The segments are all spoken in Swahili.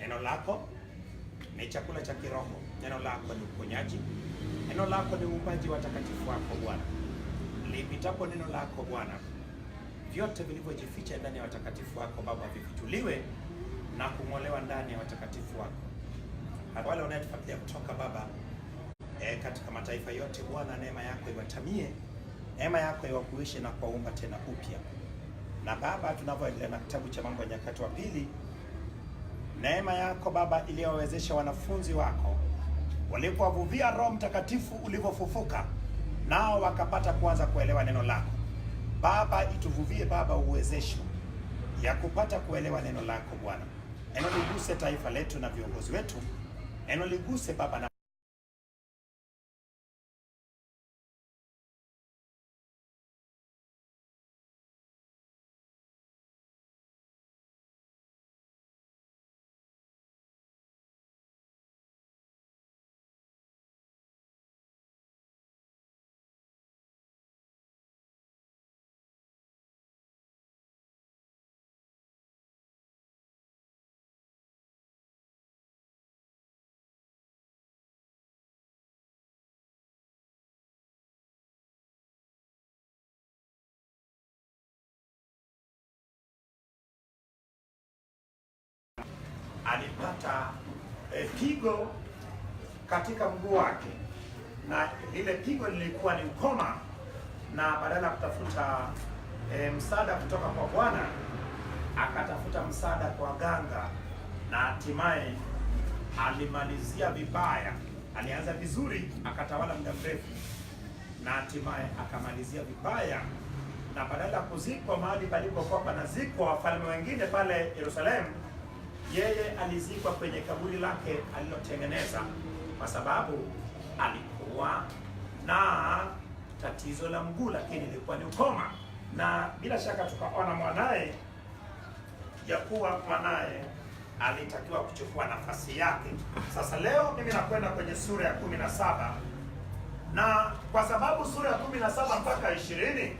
Neno lako ni chakula cha kiroho. Neno lako ni uponyaji. Neno lako ni uumbaji wa watakatifu wako Bwana. Lipitapo neno lako Bwana, vyote vilivyojificha ndani ya watakatifu wako Baba vifichuliwe na kung'olewa ndani ya watakatifu wako. Wale wanaotufuatilia kutoka Baba katika mataifa yote Bwana, neema yako iwatamie, neema yako iwakuishe na kuwaumba tena upya. Na Baba, tunavyoendelea na kitabu cha Mambo ya Nyakati wa Pili, neema yako Baba iliyowawezesha wanafunzi wako walipowavuvia Roho Mtakatifu ulivyofufuka, nao wakapata kuanza kuelewa neno lako Baba, ituvuvie Baba uwezesho ya kupata kuelewa neno lako Bwana. Neno liguse taifa letu na viongozi wetu. Neno liguse Baba na alipata pigo katika mguu wake, na lile pigo lilikuwa ni ukoma, na badala ya kutafuta msaada kutoka kwa Bwana akatafuta msaada kwa ganga, na hatimaye alimalizia vibaya. Alianza vizuri, akatawala muda mrefu, na hatimaye akamalizia vibaya, na badala ya kuzikwa mahali palipokuwa panazikwa wafalme wengine pale Yerusalemu, yeye alizikwa kwenye kaburi lake alilotengeneza, kwa sababu alikuwa na tatizo la mguu, lakini ilikuwa ni ukoma. Na bila shaka tukaona mwanaye ya kuwa mwanaye alitakiwa kuchukua nafasi yake. Sasa leo mimi nakwenda kwenye sura ya 17, na kwa sababu sura ya 17 mpaka 20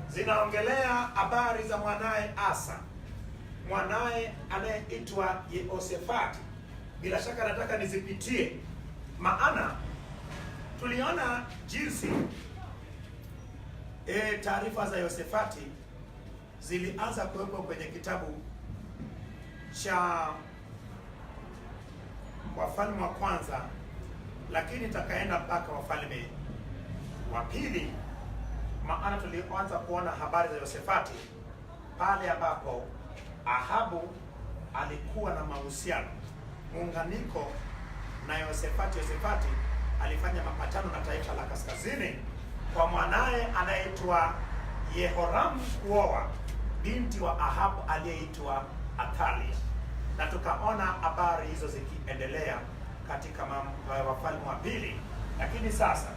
zinaongelea habari za mwanaye Asa, mwanaye anayeitwa Yehoshafati. Bila shaka nataka nizipitie, maana tuliona jinsi taarifa za Yehoshafati zilianza kuwekwa kwenye kitabu cha Wafalme wa Kwanza, lakini takaenda mpaka Wafalme wa Pili, maana tulianza kuona habari za Yehoshafati pale ambapo Ahabu alikuwa na mahusiano muunganiko na Yehoshafati. Yehoshafati alifanya mapatano na taifa la kaskazini kwa mwanaye anayeitwa Yehoramu kuoa binti wa Ahabu aliyeitwa Athalia, na tukaona habari hizo zikiendelea katika Wafalme wa Pili. Lakini sasa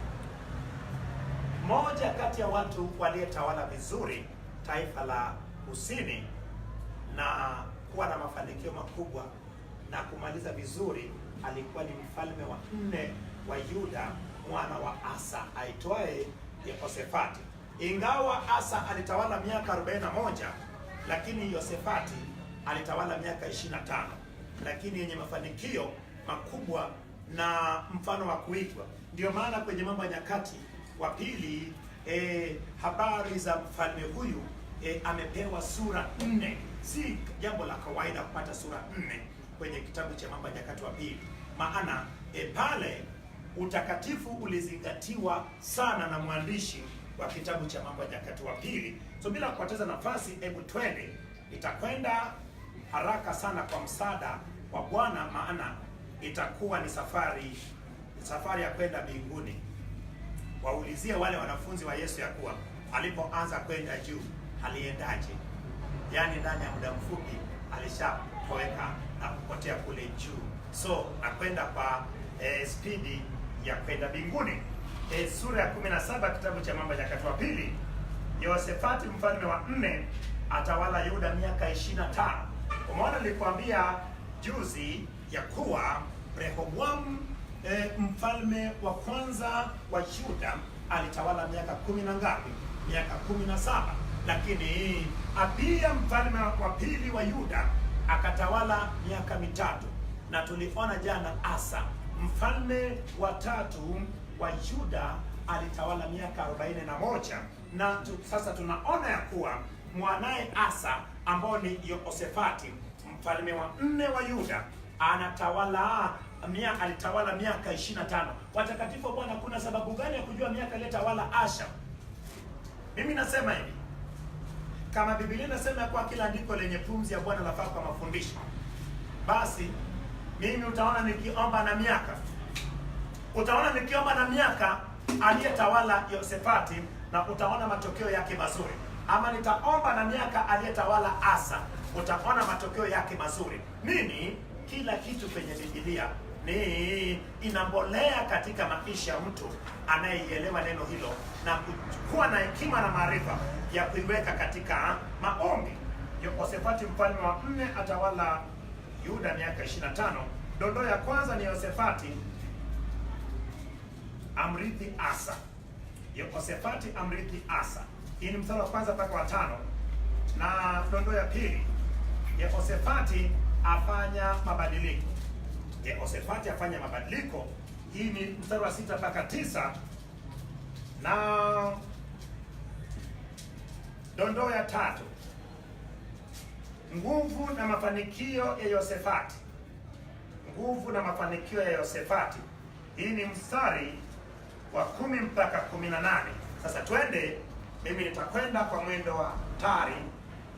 mmoja kati ya watu waliyetawala vizuri taifa la kusini na kuwa na mafanikio makubwa na kumaliza vizuri alikuwa ni mfalme wa 4 wa Yuda, mwana wa Asa aitwaye Yehoshafati. Ingawa Asa alitawala miaka 41, lakini Yehoshafati alitawala miaka 25, lakini yenye mafanikio makubwa na mfano wa kuigwa. Ndio maana kwenye Mambo ya Nyakati wa Pili habari za mfalme huyu amepewa sura 4. Si jambo la kawaida kupata sura 4 kwenye kitabu cha Mambo ya Nyakati wa Pili, maana pale utakatifu ulizingatiwa sana na mwandishi wa kitabu cha Mambo ya Nyakati wa Pili. So bila kupoteza nafasi, hebu twende, nitakwenda haraka sana kwa msaada wa Bwana, maana itakuwa ni safari ya kwenda mbinguni. Waulizie wale wanafunzi wa Yesu ya kuwa alipoanza kwenda juu aliendaje, yaani ndani ya muda mfupi alishapoweka na kupotea kule juu. So nakwenda kwa spidi ya kwenda mbinguni. Sura ya 17 kitabu cha Mambo ya Nyakati wa Pili. Yehoshafati mfalme wa 4 atawala Yuda miaka 25. Umeona nilikwambia juzi ya kuwa Rehoboamu mfalme wa kwanza wa Yuda alitawala miaka 10 na ngapi? Miaka 17. Lakini Abia mfalme wa pili wa Yuda akatawala miaka mitatu, na tuliona jana Asa mfalme wa tatu wa Yuda alitawala miaka 41, na sasa tunaona ya kuwa mwanaye Asa ambao ni Yehoshafati mfalme wa 4 wa Yuda alitawala miaka 25. Watakatifu Bwana, kuna sababu gani ya kujua miaka aliyotawala Asa? Mimi nasema hivi, kama Biblia inasema kwa kila andiko lenye pumzi ya Bwana lafaa kwa mafundisho, basi mimi utaona nikiomba na miaka aliyetawala Yehoshafati, na utaona matokeo yake mazuri. Ama nitaomba na miaka aliyetawala Asa, utaona matokeo yake mazuri. Nini? Kila kitu kwenye Biblia ni inambolea katika maisha ya mtu anayeielewa neno hilo na kuwa na hekima na maarifa ya kuiweka katika maombi. Yehoshafati mfalme wa 4 atawala Yuda miaka 25. Dondoo ya kwanza ni Yehoshafati amrithi Asa. Yehoshafati amrithi Asa. Hii ni mstari wa kwanza mpaka wa 5. Na dondoo ya pili, Yehoshafati afanya mabadiliko. Yehoshafati afanya mabadiliko. Hii ni mstari wa 6 mpaka 9. Na dondoo ya 3, nguvu na mafanikio ya Yehoshafati. Nguvu na mafanikio ya Yehoshafati. Hii ni mstari wa 10 mpaka 18. Sasa twende, mimi nitakwenda kwa mwendo wa tari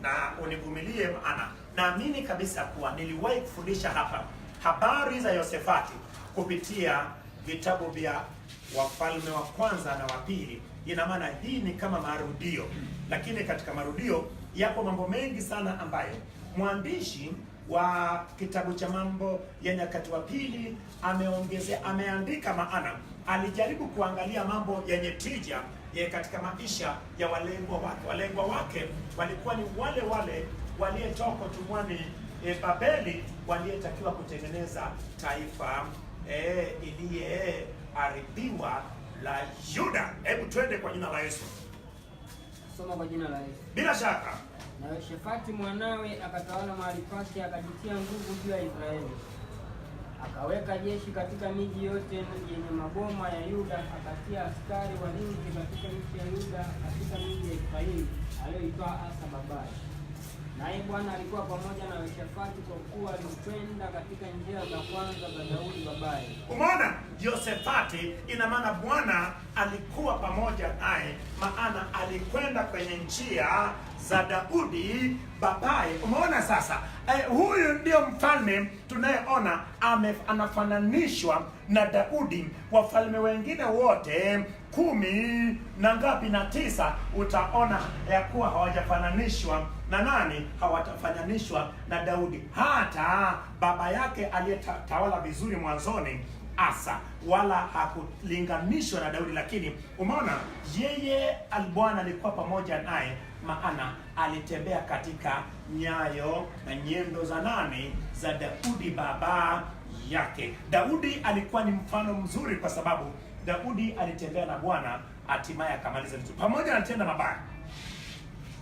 na univumilie, maana naamini kabisa kuwa niliwahi kufundisha hapa habari za Yehoshafati kupitia vitabu vya Wafalme wa kwanza na wa pili. Ina maana hii ni kama marudio, lakini katika marudio yapo mambo mengi sana ambayo mwandishi wa kitabu cha Mambo ya Nyakati wa Pili ameandika, maana alijaribu kuangalia mambo yenye tija katika maisha ya walengwa wake. Walengwa wake walikuwa ni wale waliyetoka utumwani Babeli, waliyetakiwa kutengeneza taifa iliyeharibiwa la Yuda. Hebu twende kwa jina la Yesu. Soma kwa jina la Yesu. Bila shaka. Na Yehoshafati mwanawe akatawala mahali pake, akajitia nguvu juu ya Israeli. Akaweka jeshi katika miji yote yenye maboma ya Yuda, akatia askari walinzi katika nchi ya Yuda, katika miji ya Efraimu aliyoitoa Asa babaye. Naye Bwana alikuwa pamoja na Yehoshafati, kwa kuwa alikwenda katika njia za kwanza za Daudi babaye. Umeona, Yehoshafati ina maana Bwana alikuwa pamoja naye, maana alikwenda kwenye njia za Daudi babaye. Umeona sasa, huyu ndio mfalme tunayeona anafananishwa na Daudi. Wafalme wengine wote 10 na ngapi na 9 utaona ya kuwa hawajafananishwa na nani? Hawatafananishwa na Daudi. Hata baba yake aliyetawala vizuri mwanzoni, Asa, wala hakulinganishwa na Daudi. Lakini umeona, yeye Bwana alikuwa pamoja naye, maana alitembea katika nyayo na nyendo za nani? Za Daudi baba yake. Daudi alikuwa ni mfano mzuri, kwa sababu Daudi alitembea na Bwana, hatimaye akamaliza vitu. Pamoja na tenda mabaya,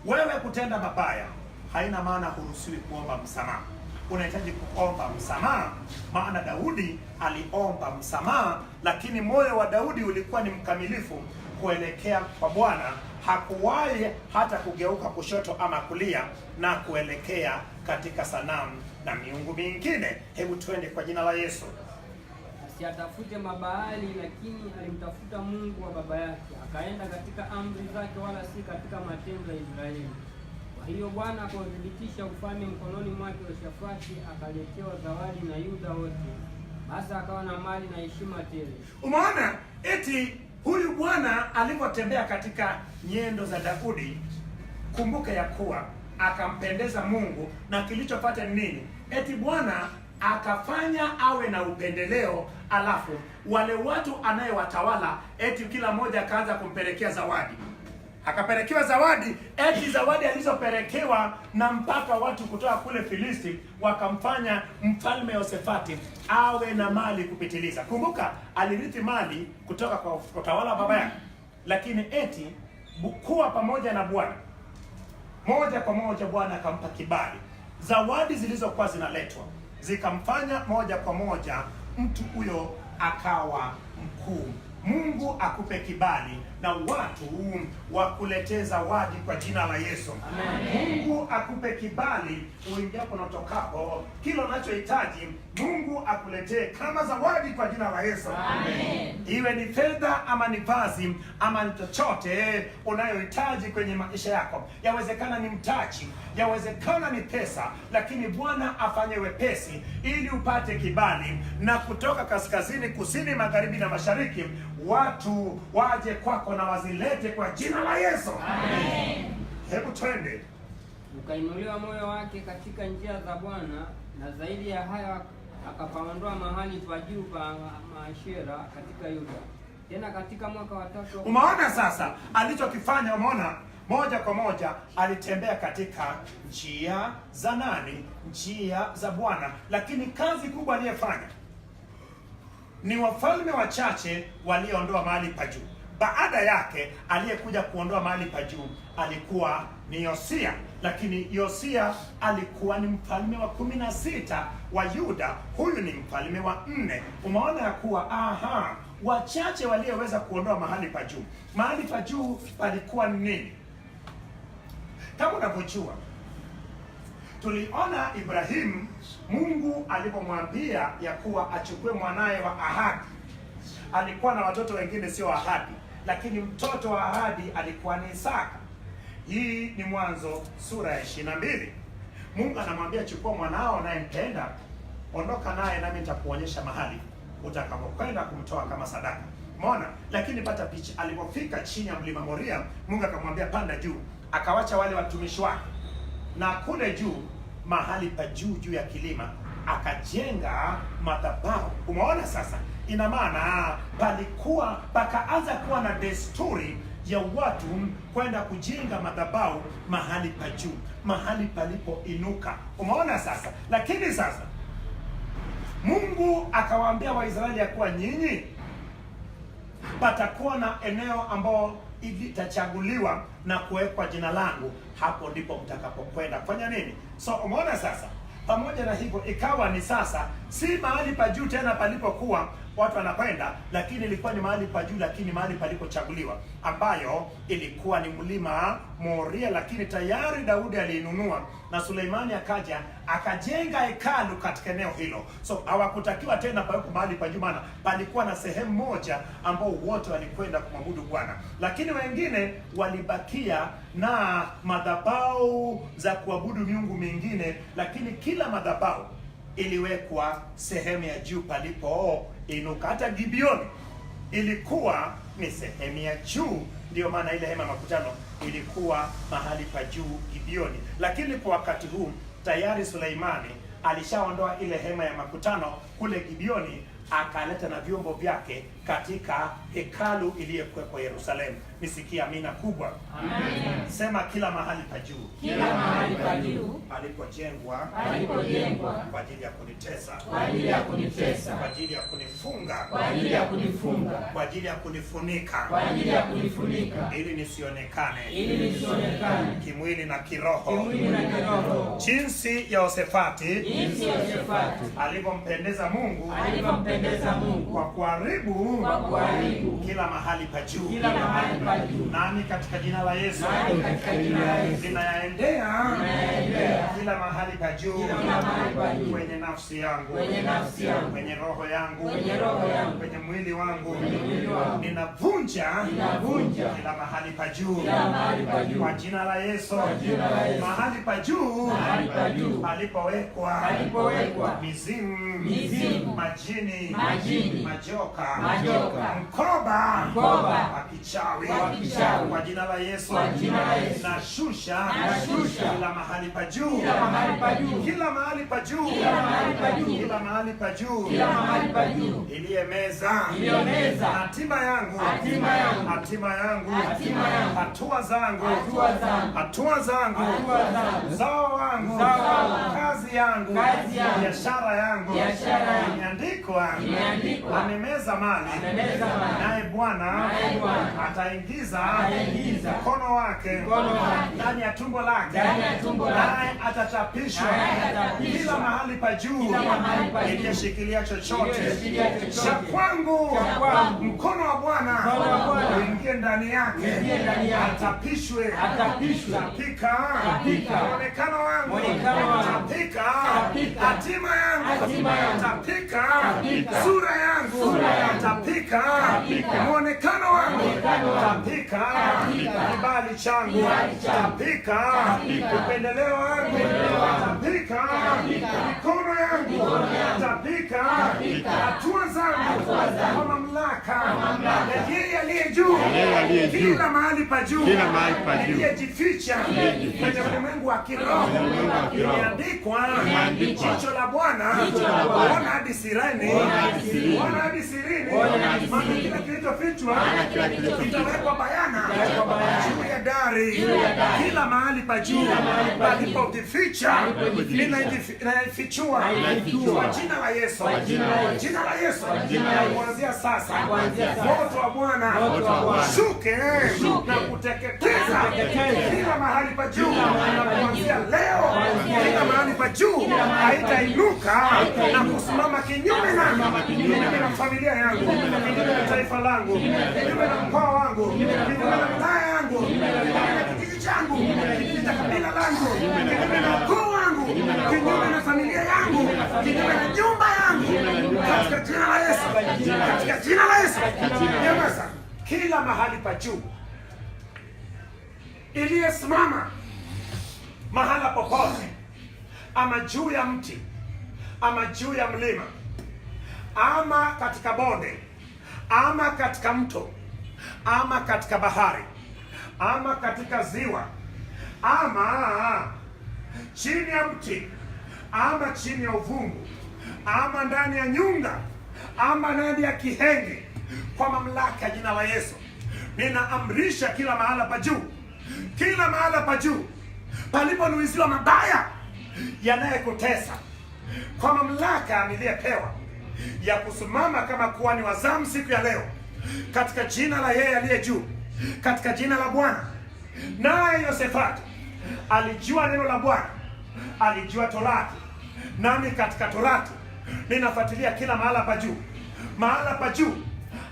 wewe kutenda mabaya haina maana huruhusiwi kuomba msamaha. Unahitaji kuomba msamaha, maana Daudi aliomba msamaha, lakini moyo wa Daudi ulikuwa ni mkamilifu kuelekea kwa Bwana. Hakuwahi hata kugeuka kushoto ama kulia na kuelekea katika sanamu na miungu mingine. Hebu twende kwa jina la Yesu. Asiatafute Mabaali, lakini alimtafuta Mungu wa baba yake, akaenda katika amri zake, wala si katika matendo ya Israeli. Kwa hiyo Bwana akauthibitisha ufalme mkononi mwake Yehoshafati, akaletewa zawadi na Yuda wote, basi akawa na mali na heshima tele. Umeona eti huyu Bwana alipotembea katika nyendo za Daudi, kumbuka ya kuwa akampendeza Mungu, na kilichopata nini? Eti Bwana akafanya awe na upendeleo, alafu wale watu anayewatawala eti kila mmoja akaanza kumpelekea zawadi. Akapelekewa zawadi, eti zawadi alizopelekewa na mpaka watu kutoka kule Filisti wakamfanya mfalme Yehoshafati awe na mali kupitiliza. Kumbuka alirithi mali kutoka kwa utawala baba yake, lakini eti kuwa pamoja na Bwana, moja kwa moja Bwana akampa kibali zawadi zilizokuwa zinaletwa zikamfanya moja kwa moja mtu huyo akawa mkuu. Mungu akupe kibali na watu wakuletee zawadi kwa jina la Yesu. Amen. Mungu akupe kibali uingiapo na utokapo, kila unachohitaji Mungu akuletee kama zawadi kwa jina la Yesu. Amen. Iwe ni fedha ama ni vazi ama ni chochote unayohitaji kwenye maisha yako. Yawezekana ni mtaji, yawezekana ni pesa, lakini Bwana afanye wepesi ili upate kibali, na kutoka kaskazini, kusini, magharibi na mashariki watu waje kwako na wazilete kwa jina la Yesu. Amen. Hebu twende. Ukainuliwa moyo wake katika njia za Bwana, na zaidi ya haya akapaondoa mahali pa juu pa Maashera katika Yuda. Tena katika mwaka wa 3. Umeona sasa alichokifanya? Umeona moja kwa moja alitembea katika njia za nani? Njia za Bwana. Lakini kazi kubwa aliyefanya ni wafalme wachache walioondoa mahali pa juu. Baada yake aliyekuja kuondoa mahali pa juu alikuwa ni Yosia, lakini Yosia alikuwa ni mfalme wa 16 wa Yuda. Huyu ni mfalme wa 4. Umeona ya kuwa wachache walioweza kuondoa mahali pa juu. Mahali pa juu palikuwa ni nini? Kama unavyojua, tuliona Ibrahimu, Mungu alipomwambia ya kuwa achukue mwanaye wa ahadi. Alikuwa na watoto wengine sio ahadi, lakini mtoto wa ahadi alikuwa ni Isaka. Hii ni Mwanzo sura ya 22. Mungu anamwambia chukua mwanao unayempenda, ondoka naye nami nitakuonyesha mahali utakapokwenda kumtoa kama sadaka. Umeona? Lakini pata picha, alipofika chini ya mlima Moria, Mungu akamwambia panda juu, akawacha wale watumishi wake, na kule juu, mahali pa juu ya kilima, akajenga madhabahu. Umeona sasa? Ina maana pakaanza kuwa na desturi ya watu kwenda kujenga madhabahu mahali pa juu, mahali palipoinuka. Umeona sasa? Lakini sasa Mungu akawaambia Waisraeli ya kuwa nyinyi patakuwa na eneo ambao litachaguliwa na kuwekwa jina langu, hapo ndipo mtakapokwenda kufanya nini? So umeona sasa, pamoja na hivyo ikawa ni sasa si mahali pa juu tena palipokuwa watu wanakwenda, lakini ilikuwa ni mahali pa juu, lakini mahali palipochaguliwa, ambayo ilikuwa ni mlima Moria. Lakini tayari Daudi aliinunua na Suleimani akaja akajenga hekalu katika eneo hilo. So hawakutakiwa tena paweko mahali pa juu, maana palikuwa na sehemu moja ambao wote walikwenda kumwabudu Bwana, lakini wengine walibakia na madhabahu za kuabudu miungu mingine. Lakini kila madhabahu iliwekwa sehemu ya juu palipo inuka. Hata Gibeoni ilikuwa ni sehemu ya juu, ndio maana ile hema makutano ilikuwa mahali pa juu Gibeoni. Lakini kwa wakati huu tayari Suleimani alishaondoa ile hema ya makutano kule Gibeoni, akaleta na vyombo vyake katika hekalu iliyokuwa Yerusalemu. Nisikia amina kubwa. Amen. Sema kila mahali pa juu. Kila mahali pa juu palipojengwa kwa ajili ya kunitesa, kwa ajili ya kunitesa, kwa ajili ya kunifunga, kwa ajili ya kunifunga, kwa ajili ya kunifunika, kwa ajili ya kunifunika, ili nisionekane, kimwili na kiroho, kimwili na kiroho. Jinsi Yehoshafati alivyompendeza Mungu, kwa kuharibu kila mahali pa juu. Nami katika jina la Yesu ninayaendea kila mahali pa juu kwenye nafsi yangu, kwenye roho yangu, kwenye mwili wangu. Ninavunja kila mahali pa juu kwa jina la Yesu. Mahali pa juu palipowekwa mizimu, majini, majoka, mkoba wa kichawi, kwa jina la Yesu nashusha kila mahali pa juu, kila mahali pa juu, kila mahali pa juu iliyemeza hatima yangu, hatua zangu, uzao wangu, kazi yangu, biashara yangu imeandikwa, amemeza mali naye Bwana ataingiza mkono wake ndani ya tumbo lake, naye atachapishwa kila mahali pa juu iliyoshikilia chochote cha kwangu. Mkono wa Bwana uingie ndani yake, atapishwe, tapika muonekano wangu, tapika hatima yangu, tapika sura yangu, tapika muonekano wangu, tapika kibali changu, tapika upendeleo wangu, tapika mikono yangu, tapika hatua zangu kwa mamlaka ya yeye aliye juu, kila mahali pa juu aliyejificha kwenye ulimwengu wa kiroho. Imeandikwa, jicho la Bwana huona hadi sireni, huona hadi sirini, maana kila kilichofichwa kitawekwa bayana juu ya dari. Kila mahali pa juu palipojificha ninaifichua kwa jina la Yesu, jina la Yesu. Kuanzia sasa moto wa Bwana ushuke na kuteketeza kila mahali pa juu, na kuanzia leo kila mahali pa juu haitainuka na kusimama kinyume na familia yangu, kinyume na taifa langu, kinyume na mkoa wangu, kinyume na wilaya yangu, kinyume na kijiji changu, kinyume na kabila langu, kinyume na ukoo wangu, kinyume na familia yangu, kinyume na nyumba yangu, katika jina la Yesu, katika jina la Yesu. Nyamaza kila mahali pa juu iliyesimama mahala popote, ama juu ya mti, ama juu ya mlima, ama katika bonde, ama katika mto, ama katika bahari, ama katika ziwa, ama chini ya mti, ama chini ya uvungu, ama ndani ya nyunga, ama ndani ya kihenge, kwa mamlaka ya jina la Yesu ninaamrisha kila mahala pa juu, kila mahala pa juu paliponuiziwa mabaya yanayekutesa, kwa mamlaka niliyepewa ya kusimama kama kuhani wa zamu siku ya leo, katika jina la yeye aliye juu, katika jina la Bwana. Naye Yosefati alijua neno la Bwana, alijua Torati, nami katika Torati ninafuatilia kila mahala pa juu. Mahala pa juu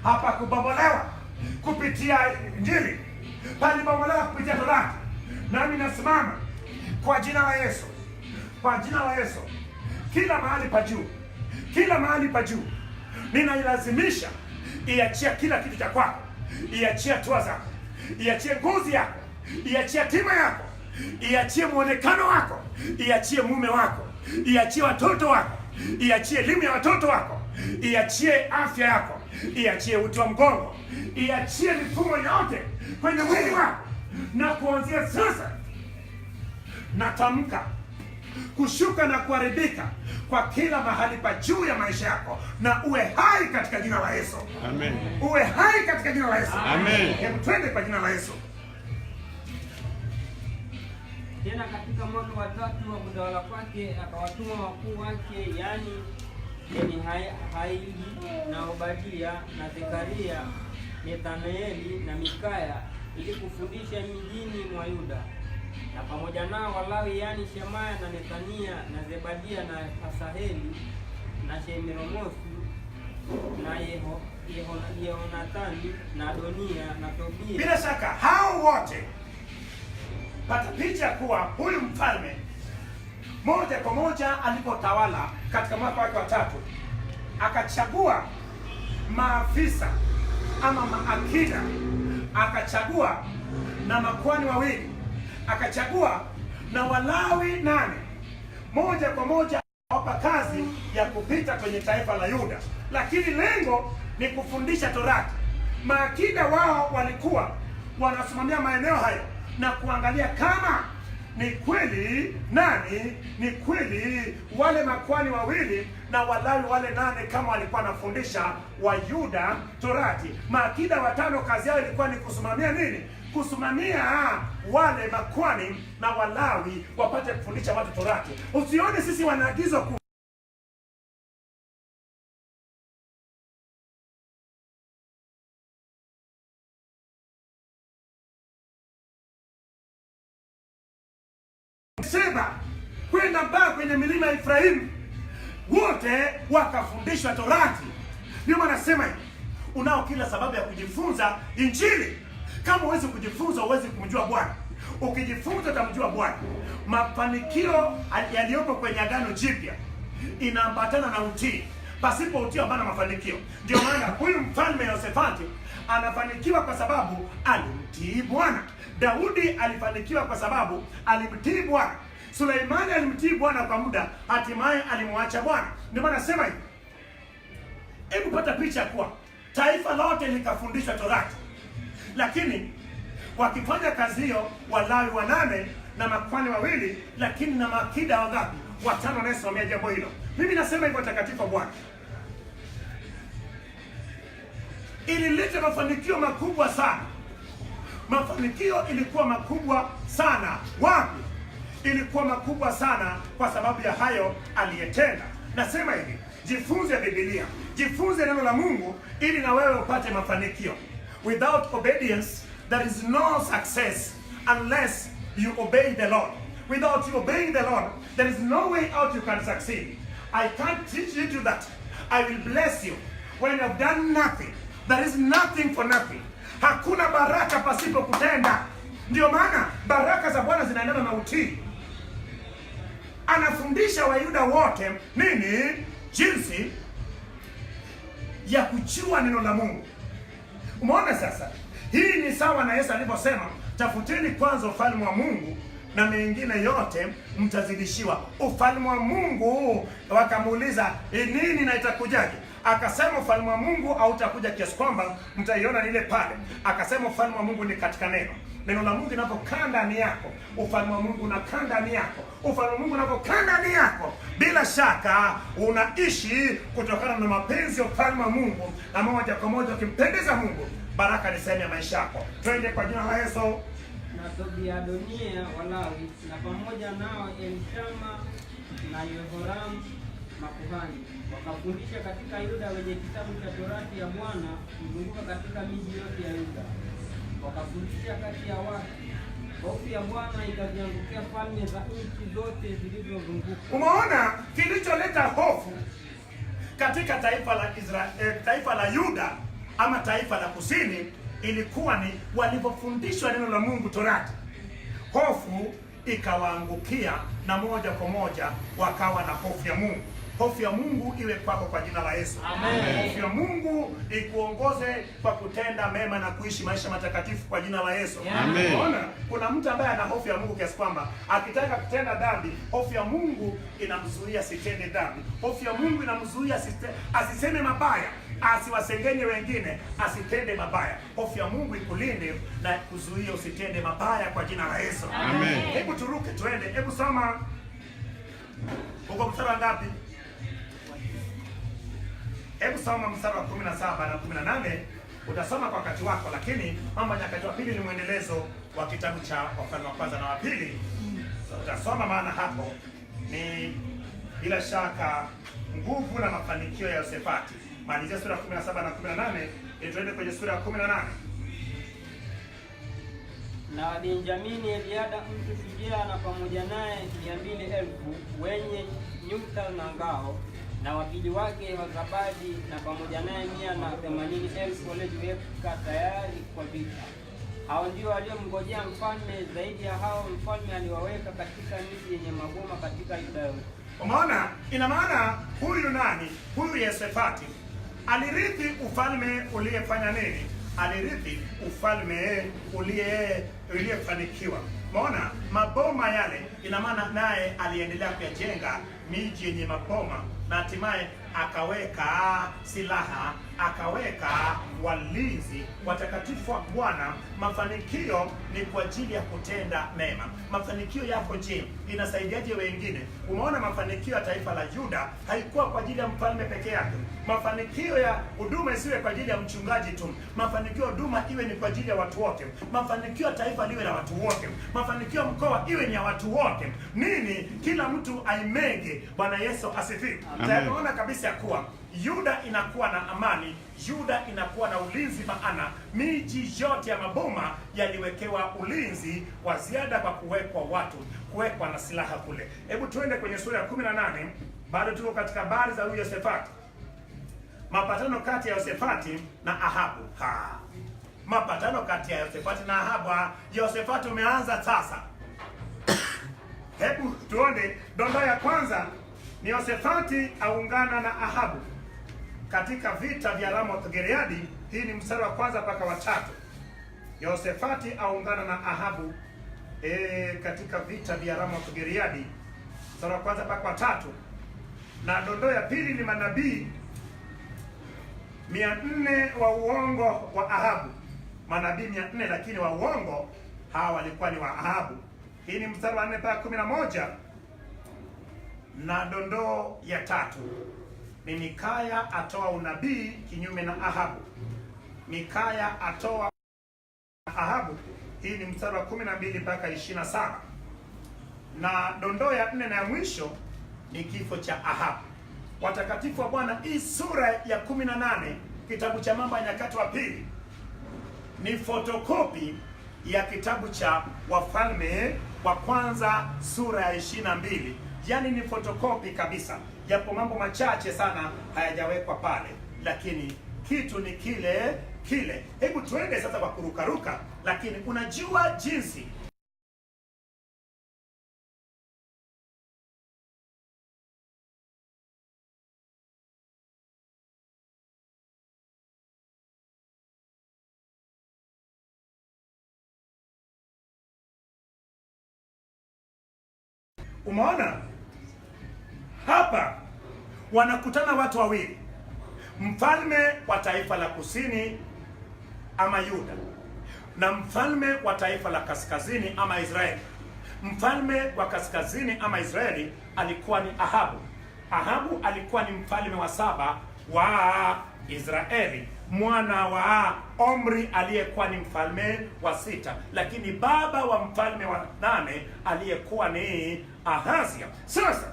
hapa kubomolewa kupitia Injili, palibomolewa kupitia Torati, nami nasimama kwa jina la Yesu, kwa jina la Yesu. Kila mahali pa juu, kila mahali pa juu ninailazimisha iachia kila kitu cha kwako, iachia hatua zako, iachie ngozi yako, iachie hatima yako, iachie muonekano wako, iachie mume wako, iachie watoto wako, iachie elimu ya watoto wako, iachie afya yako, iachie uti wa mgongo, iachie mifumo yote kwenye mwili wako. Na kuanzia sasa natamka kushuka na kuharibika kwa kila mahali pa juu ya maisha yako, na uwe hai katika jina la Yesu. Amen. Uwe hai katika jina la Yesu. Amen. Hebu twende kwa jina la Yesu. Tena katika mwaka wa 3 wa kutawala kwake akawatuma wakuu wake, yani Haili na Obadia na Zekaria, Nathanaeli na Mikaya, ili kufundisha mijini mwa Yuda. Na pamoja nao Walawi, yani Shemaya na Nethania na Zebadia na Asaheli na Shemiromothi na Yehonathani na Adonia na Tobia. Bila shaka hao wote pata picha kuwa huyu mfalme moja kwa moja alipotawala katika mwaka wake wa 3 akachagua maafisa ama maakida, akachagua na makuhani 2, akachagua na Walawi 8, moja kwa moja wapa kazi ya kupita kwenye taifa la Yuda, lakini lengo ni kufundisha Torati. Maakida wao walikuwa wanasimamia maeneo hayo na kuangalia kama ni kweli ni kweli wale makuhani 2 na Walawi wale 8 kama walikuwa wanafundisha Wayuda Torati. Maakida 5 kazi yao ilikuwa ni kusimamia nini? Kusimamia wale makuhani na Walawi wapate kufundisha watu Torati. Usione sisi wanaagizwa Beersheba kwenda mpaka kwenye milima ya Efraimu, wote wakafundishwa Torati. Ndio maana nasema hivi, unao kila sababu ya kujifunza Injili. Kama huwezi kujifunza, huwezi kumjua Bwana. Ukijifunza utamjua Bwana. Mafanikio yaliyopo kwenye Agano Jipya inaambatana na utii. Pasipo utii hapana mafanikio. Ndio maana huyu mfalme Yehoshafati anafanikiwa kwa sababu alimtii Bwana. Daudi alifanikiwa kwa sababu alimtii Bwana. Suleimani alimtii Bwana kwa muda, hatimaye alimwacha Bwana. Ndio maana nasema hivi, hebu pata picha kuwa taifa lote likafundishwa Torati, lakini wakifanya kazi hiyo Walawi 8 na makuhani 2, lakini na maakida wangapi? 5 wanaosimamia jambo hilo. Mimi nasema hivyo, takatifu wa Bwana ilileta mafanikio makubwa sana. Mafanikio ilikuwa makubwa sana. Wapi? Ilikuwa makubwa sana kwa sababu ya hayo aliyetenda. Nasema hivi, jifunze Biblia, jifunze neno la Mungu ili na wewe upate mafanikio. Without obedience there is no success unless you obey the Lord. Without you obeying the Lord, there is no way out you can succeed. I can't teach you that. I will bless you when you have done nothing. There is nothing for nothing. Hakuna baraka pasipo kutenda. Ndio maana baraka za Bwana zinaendana na utii. Anafundisha Wayuda wote nini? Jinsi ya kujua neno la Mungu. Umeona sasa? Hii ni sawa na Yesu aliposema, tafuteni kwanza ufalme wa Mungu na mengine yote mtazidishiwa. Ufalme wa Mungu, wakamuuliza nini na itakujaje? Akasema ufalme wa Mungu hautakuja kiasi kwamba mtaiona ile pale. Akasema ufalme wa Mungu ni katika neno. Neno la Mungu linapokaa ndani yako, ufalme wa Mungu unakaa ndani yako. Ufalme wa Mungu unapokaa ndani yako, bila shaka unaishi kutokana na mapenzi ya ufalme wa Mungu, na moja kwa moja ukimpendeza Mungu, baraka ni sehemu ya maisha yako. Twende kwa jina la Yesu. Na Tobiadonia Walawi, na pamoja nao Elishama na Yehoramu makuhani, wakafundisha katika Yuda wenye kitabu cha Torati ya Bwana kuzunguka katika miji yote ya Yuda. Wakafundisha kati ya watu. Hofu ya Bwana ikaziangukia falme za nchi zote zilizozunguka. Umeona kilicholeta hofu katika taifa la Yuda ama taifa la kusini, ilikuwa ni walipofundishwa neno la Mungu Torati. Hofu ikawaangukia na moja kwa moja wakawa na hofu ya Mungu. Hofu ya Mungu iwe kwako kwa jina la Yesu. Amen. Hofu ya Mungu ikuongoze kwa kutenda mema na kuishi maisha matakatifu kwa jina la Yesu. Amen. Unaona, kuna mtu ambaye ana hofu ya Mungu kiasi kwamba akitaka kutenda dhambi, hofu ya Mungu inamzuia asitende dhambi. Hofu ya Mungu inamzuia asiseme mabaya, asiwasengenye wengine, asitende mabaya. Hofu ya Mungu ikulinde na kuzuia usitende mabaya kwa jina la Yesu. Amen. Hebu turuke twende. Hebu soma uko mstari ngapi? Hebu soma mstari wa 17 na 18. Utasoma kwa wakati wako, lakini Mambo ya Nyakati wa Pili ni mwendelezo wa kitabu cha Wafalme wa Kwanza na wa Pili. So, utasoma maana hapo ni bila shaka nguvu na mafanikio ya Yehoshafati. Malizia sura ya 17 na 18 ili tuende kwenye sura ya 18. Na Wabenjamini Eliada mtu shujaa na pamoja naye 200,000 wenye nyuta na ngao, na wapili wake Yehozabadi na pamoja naye 180,000 waliojiweka tayari kwa vita. Hao ndio waliomngojea mfalme. Zaidi ya hao mfalme aliwaweka katika miji yenye magoma katika Yuda yote. Umeona? Ina maana huyu nani? Huyu Yehoshafati alirithi ufalme uliyefanya nini? Alirithi ufalme uliyefanikiwa. Umeona? Maboma yale, ina maana naye aliendelea kujenga miji yenye maboma na hatimaye akaweka silaha, akaweka walinzi watakatifu wa Bwana. Mafanikio ni kwa ajili ya kutenda mema. Mafanikio yako je, inasaidiaje wengine? Umeona, mafanikio ya taifa la Yuda haikuwa kwa ajili ya mfalme peke yake. Mafanikio ya huduma isiwe kwa ajili ya mchungaji tu. Mafanikio ya huduma iwe ni kwa ajili ya watu wote. Mafanikio ya taifa liwe la watu wote. Mafanikio ya mkoa iwe ni ya watu wote. Nini? Kila mtu aimege. Bwana Yesu asifiwe. Tunaona kabisa ya kuwa Yuda inakuwa na amani, Yuda inakuwa na ulinzi, maana miji yote ya maboma yaliwekewa ulinzi wa ziada kwa kuwekwa na silaha kule. Hebu tuende kwenye sura ya 18, bado tuko katika habari za huyu Yehoshafati. Mapatano kati ya Yehoshafati na Ahabu. Mapatano kati ya Yehoshafati na Ahabu. Yehoshafati umeanza sasa. Hebu tuone dondoo ya kwanza ni Yehoshafati aungana na Ahabu katika vita vya Ramoth Gileadi. Hii ni mstari wa kwanza mpaka wa 3. Yehoshafati aungana na Ahabu katika vita vya Ramoth Gileadi, mstari wa kwanza mpaka wa 3. Na dondoo ya pili ni manabii 400 wa uongo wa Ahabu. Manabii 400 lakini wa uongo hawa walikuwa ni wa Ahabu. Hii ni mstari wa 4 mpaka 11. Na dondoo ya 3 ni Mikaya atoa unabii kinyume na Ahabu. Mikaya atoa Ahabu. Hii ni mstari wa 12 mpaka 27. Na dondoo ya 4 na ya mwisho ni kifo cha Ahabu. Watakatifu wa Bwana, hii sura ya 18 kitabu cha Mambo ya Nyakati wa Pili ni fotokopi ya kitabu cha Wafalme wa Kwanza sura ya 22. Yaani ni fotokopi kabisa, japo mambo machache sana hayajawekwa pale, lakini kitu ni kile kile. Hebu tuende sasa kwa kurukaruka, lakini unajua jinsi umeona hapa wanakutana watu wawili, mfalme wa taifa la kusini ama Yuda na mfalme wa taifa la kaskazini ama Israeli. Mfalme wa kaskazini ama Israeli alikuwa ni Ahabu. Ahabu alikuwa ni mfalme wa 7 wa Israeli, mwana wa Omri aliyekuwa ni mfalme wa 6, lakini baba wa mfalme wa 8 aliyekuwa ni Ahazia. Sasa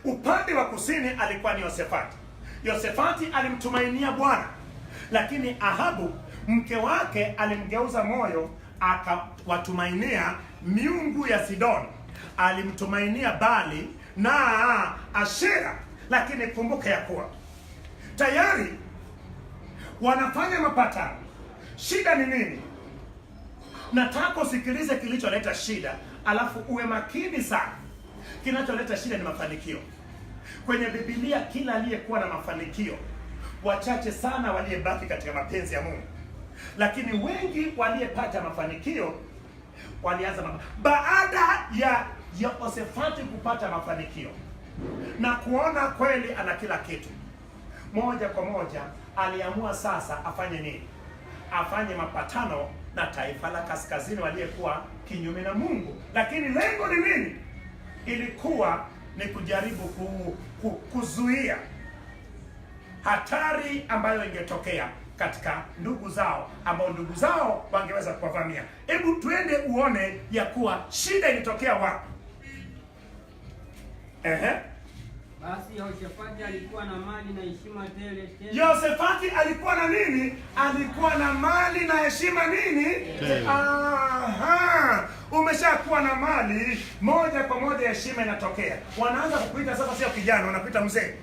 upande wa kusini alikuwa ni Yehoshafati. Yehoshafati alimtumainia Bwana, lakini Ahabu mke wake alimgeuza moyo, akawatumainia miungu ya Sidoni. Alimtumainia Bali na Ashera. Lakini kumbuka ya kuwa tayari wanafanya mapatano. Shida ni nini? Nataka usikilize kilicholeta shida, alafu uwe makini sana. Kinacholeta shida ni mafanikio. Kwenye Biblia kila aliyekuwa na mafanikio, wachache sana waliyebaki katika mapenzi ya Mungu. Lakini wengi waliyepata mafanikio walianza baada ya Yehoshafati kupata mafanikio na kuona kweli ana kila kitu, moja kwa moja aliamua sasa afanye nini? Afanye mapatano na taifa la kaskazini waliyekuwa kinyume na Mungu. Lakini lengo ni nini? Ilikuwa ni kujaribu kuzuia hatari ambayo ingetokea katika ndugu zao, ambao ndugu zao wangeweza kuwavamia. Hebu twende uone ya kuwa shida ilitokea wapi. Basi Yehoshafati alikuwa na mali na heshima tele. Yehoshafati alikuwa na nini? Alikuwa na mali na heshima nini? Aha. Umeshakuwa na mali, moja kwa moja heshima inatokea. Wanaanza kukuita sasa, sio kijana, wanakuita mzee.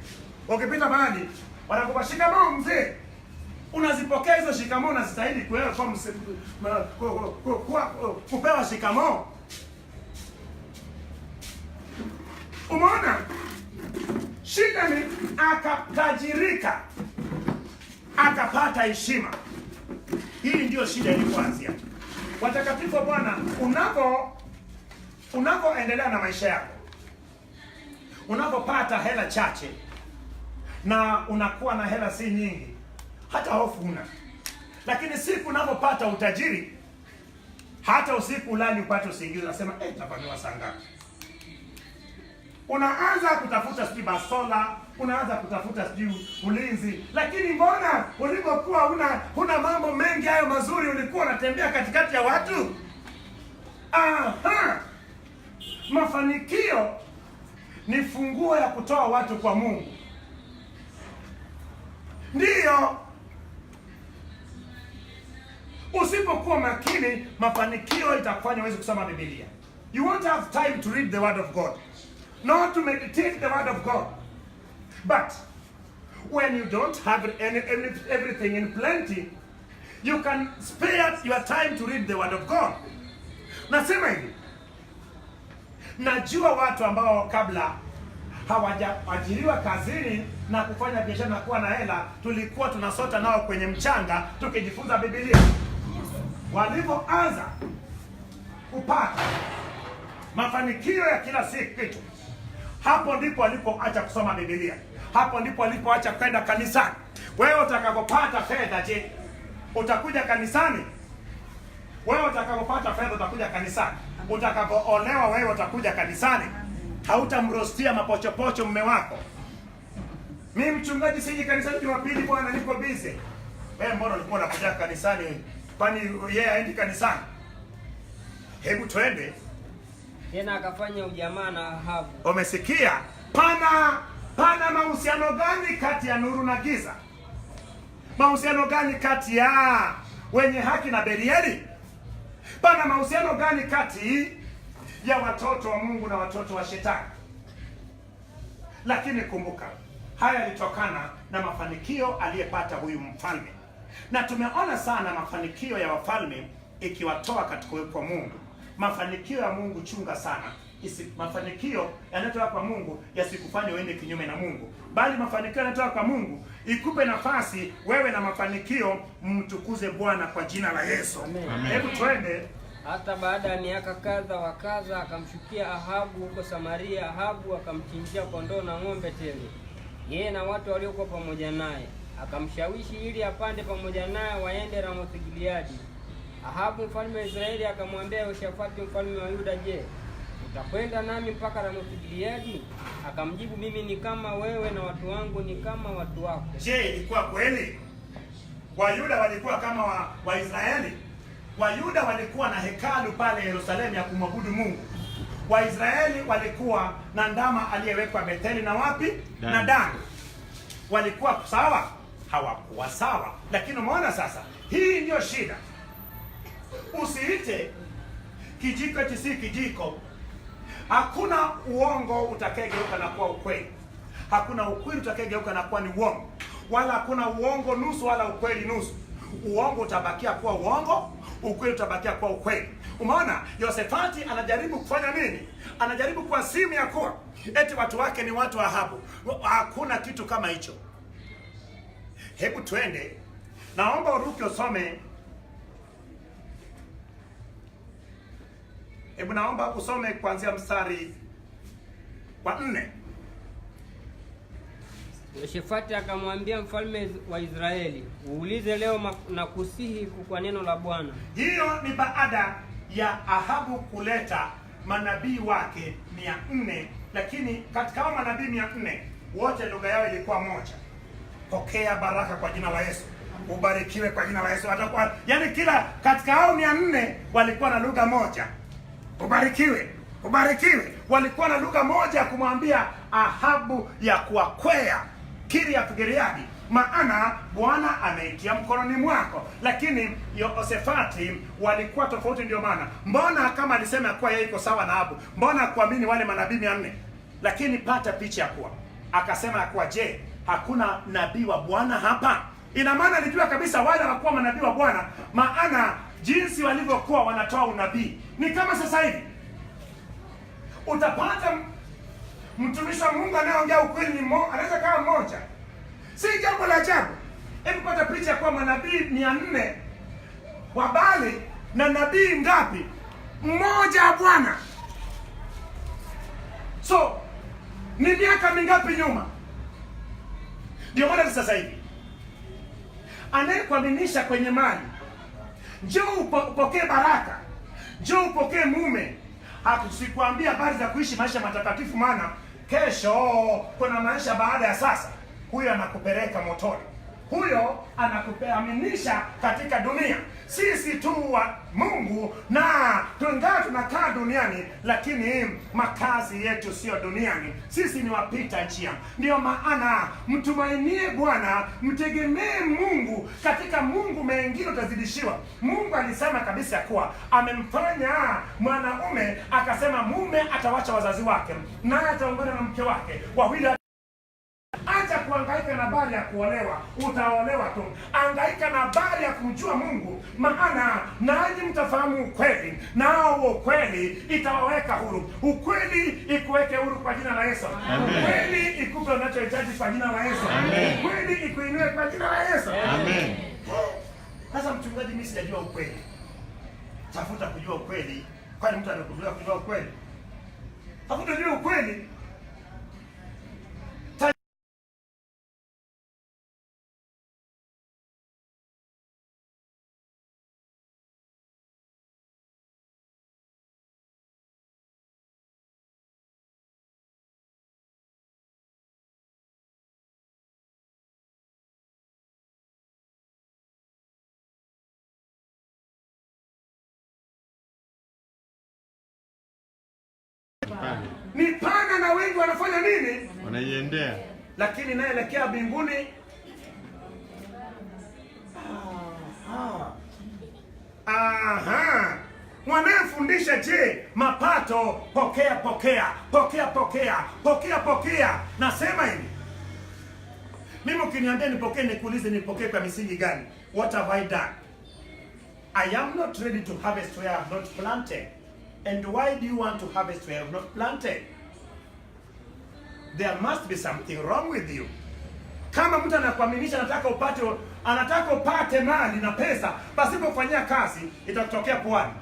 Ukipita mahali wanakupa shikamoo mzee. Unazipokea hizo shikamoo, unastahili kupewa shikamoo. Umeona? Shida ni akatajirika, akapata heshima. Hii ndio shida ilipoanzia. Watakatifu wa Bwana, unapoendelea na maisha yako, unapopata hela chache na unakuwa na hela si nyingi, hata hofu una. Lakini siku unapopata utajiri, hata usiku ulali upate usingizi, unasema tafaniwa saa ngapi? Unaanza kutafuta sijui basola, unaanza kutafuta sijui ulinzi. Lakini mbona ulipokuwa huna mambo mengi hayo mazuri, ulikuwa unatembea katikati ya watu? Aha! Mafanikio ni funguo ya kutoa watu kwa Mungu. Ndiyo. Usipokuwa makini, mafanikio itakufanya uweze kusoma Biblia. You won't have time to read the word of God, not to meditate the word of God. But when you don't have everything in plenty, you can spare your time to read the word of God. Nasema hivi, najua watu ambao kabla hawajaajiriwa kazini na kufanya biashara na kuwa na hela, tulikuwa tunasota nao kwenye mchanga tukijifunza Biblia. Walipoanza kupata mafanikio ya kila siku, hapo ndipo walipoacha kusoma Biblia. Hapo ndipo walipoacha kwenda kanisani. Wewe utakapopata fedha, je, utakuja kanisani? Wewe utakapopata fedha utakuja kanisani? Utakapoolewa wewe utakuja kanisani? Hautamrostia mapochopocho mume wako. Mimi mchungaji siji kanisani Jumapili bwana, niko busy. Wewe mbona ulikuwa unakuja kanisani? Kwani yeye haendi kanisani? Hebu twende. Tena akafanya ujamaa na Ahabu. Umesikia? Pana mahusiano gani kati ya nuru na giza? Mahusiano gani kati ya wenye haki na Beliali? Pana mahusiano gani kati ya watoto wa Mungu na watoto wa Shetani? Lakini kumbuka, haya yalitokana na mafanikio aliyepata huyu mfalme. Na tumeona sana mafanikio ya wafalme ikiwatoa katika uwepo wa Mungu. Mafanikio ya Mungu chunga sana. Mafanikio yanatoka kwa Mungu yasikufanye uende kinyume na Mungu, bali mafanikio yanatoka kwa Mungu ikupe nafasi wewe na mafanikio mtukuze Bwana kwa jina la Yesu. Amen. Hebu twende. Hata baada ya miaka kadha wa kadha akamshukia Ahabu huko Samaria. Ahabu akamchinjia kondoo na ng'ombe tele, yeye na watu waliokuwa pamoja naye. Akamshawishi ili apande pamoja naye waende Ramoth Gileadi. Ahabu mfalme wa Israeli akamwambia Yehoshafati mfalme wa Yuda, je, utakwenda nami mpaka Ramoth Gileadi? Akamjibu, mimi ni kama wewe na watu wangu ni kama watu wako. Je, ilikuwa kweli Wayuda walikuwa kama Waisraeli? Wayuda walikuwa na hekalu pale Yerusalemu ya kumwabudu Mungu. Waisraeli walikuwa na ndama aliyewekwa Betheli na wapi? Na Dani. Walikuwa sawa? Hawakuwa sawa. Lakini umeona sasa, hii ndio shida. Usiite kijiko si kijiko. Hakuna uongo utakayegeuka na kuwa ukweli. Hakuna ukweli utakayegeuka na kuwa ni uongo. Wala hakuna uongo nusu wala ukweli nusu. Uongo utabakia kuwa uongo, ukweli utabakia kuwa ukweli. Umeona, Yehoshafati anajaribu kufanya nini? Anajaribu kuwa simu ya kuwa eti watu wake ni watu wa Ahabu. Hakuna kitu kama hicho. Hebu twende. Naomba uruke usome. Hebu naomba usome kuanzia mstari wa 4. Yehoshafati akamwambia mfalme wa Israeli, uulize leo na kusihi kwa neno la Bwana. Hiyo ni baada ya Ahabu kuleta manabii wake 400, lakini katika hao manabii 400 wote lugha yao ilikuwa moja. Pokea baraka kwa jina la Yesu. Ubarikiwe kwa jina la Yesu. Watakuwa kila katika hao 400 walikuwa na lugha moja. Ubarikiwe, ubarikiwe. Walikuwa na lugha moja ya kumwambia Ahabu ya kuwakwea Kiriath Gileadi, maana Bwana ameitia mkononi mwako. Lakini Yehoshafati walikuwa tofauti. Ndio maana mbona kama alisema kuwa yeye iko sawa na Ahabu, mbona kuamini wale manabii 400? Lakini pata picha ya kuwa akasema kuwa, je, hakuna nabii wa Bwana hapa? Ina maana alijua kabisa wale hawakuwa manabii wa Bwana, maana jinsi walivyokuwa wanatoa unabii ni kama sasa hivi. Utapata mtumishi wa Mungu anayeongea ukweli anaweza kama mmoja. Si jambo la ajabu. Hebu pata picha kwa manabii 400 wa Baali na nabii ngapi? Mmoja wa Bwana. So, ni miaka mingapi nyuma? Ndio maana sasa hivi anayekuaminisha kwenye mali, njoo upokee baraka, njoo upokee mume. Hakusikwambia habari za kuishi maisha matakatifu, maana kesho kuna maisha baada ya sasa. Huyo anakupeleka motoni. huyo anakuaminisha katika dunia. Sisi tu wa Mungu, na tungaa tunakaa duniani, lakini makazi yetu sio duniani. Sisi ni wapita njia. Ndio maana mtumainie Bwana, mtegemee Mungu. Katika Mungu mengine utazidishiwa. Mungu alisema kabisa kuwa amemfanya mwanaume, akasema mume atawacha wazazi wake naye ataungana na mke wake, wawili. Acha kuhangaika na habari ya kuolewa, utaolewa tu. Hangaika na habari ya kumjua Mungu, maana nanyi mtafahamu ukweli, nao ukweli itawaweka huru. Ukweli ikuweke huru kwa jina la Yesu. Amen. Ukweli ikupe unachohitaji kwa jina la Yesu. Amen. Ukweli ikuinue kwa jina la Yesu. Amen. Sasa mchungaji, mimi sijajua ukweli. Tafuta kujua ukweli. Kwani mtu anakuzuia kujua ukweli? Tafuta kujua ukweli. Ni pana na wengi wanafanya nini? Wanaiendea. Lakini naelekea mbinguni. Aha. Wanayefundisha je, mapato, pokea pokea, pokea pokea, pokea pokea. Nasema hivi, mimi ukiniambia nipokee, nikuulize nipokee kwa misingi gani? What have I done? I am not ready to harvest where I have not planted. And why do you want to harvest where you have not planted? There must be something wrong with you. Kama mtu anakuaminisha anataka upate mali na pesa pasipo kufanyia kazi, itakutokea puani.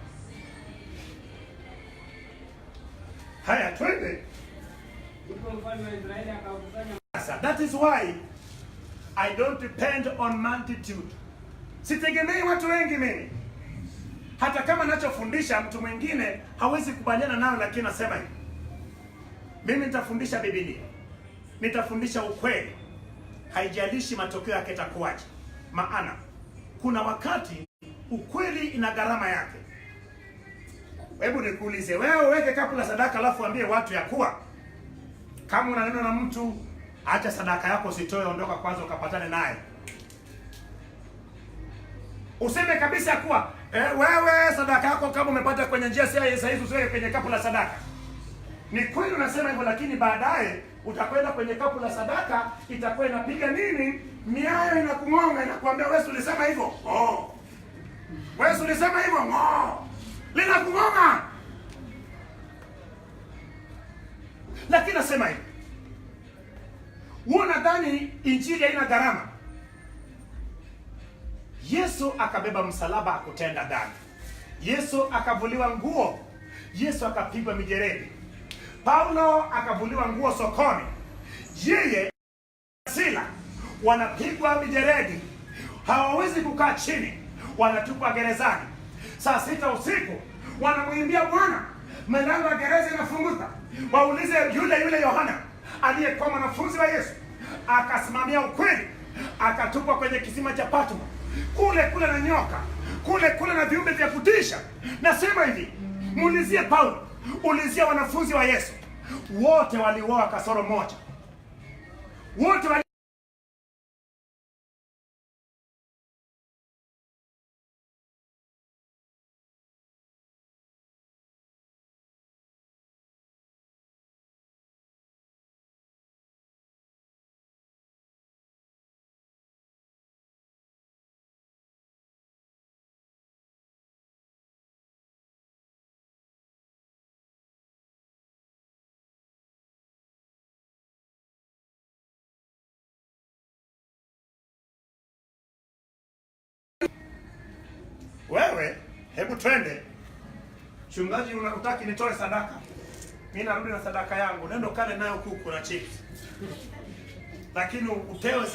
Haya, twende. That is why I don't depend on multitude. Sitegemei watu wengi mimi. Hata kama ninachofundisha mtu mwingine hawezi kubaliana nao, lakini nasema hivi, mimi nitafundisha Biblia, nitafundisha ukweli, haijalishi matokeo yake yatakuwaje. Maana kuna wakati ukweli ina gharama yake. Hebu nikuulize, wewe uweke kapu la sadaka alafu ambie watu ya kuwa kama una neno na mtu, acha sadaka yako usitoe, ondoka kwanza ukapatane naye. Useme kabisa kuwa wewe sadaka yako kama umepata kwenye njia sahihi usiwe kwenye kapu la sadaka. Ni kweli unasema hivyo, lakini baadaye utakwenda kwenye kapu la sadaka, itakuwa inapiga nini? Miayo inakung'onga, inakuambia wewe ulisema hivyo. Oh. Wewe ulisema hivyo. Oh. Linakung'onga. Lakini nasema hivi, unadhani injili haina gharama? Yesu akabeba msalaba akutenda dhambi. Yesu akavuliwa nguo. Yesu akapigwa mijeredi. Paulo akavuliwa nguo sokoni. Yeye Sila wanapigwa mijeredi. Hawawezi kukaa chini. Wanatupwa gerezani. Saa 6 usiku wanamwimbia Bwana. Milango ya gereza inafunguka. Waulize yule Yohana aliyekuwa mwanafunzi wa Yesu, akasimamia ukweli, akatupwa kwenye kisima cha Patmo. Kule na nyoka, kule na viumbe vya kutisha. Nasema hivi, muulizie Paulo, ulizia wanafunzi wa Yesu, wote waliuawa kasoro moja. Wote wewe, hebu twende. Chungaji, unataka nitoe sadaka? Mimi narudi na sadaka yangu. Nenda kale nayo kuku na chips. Lakini utewe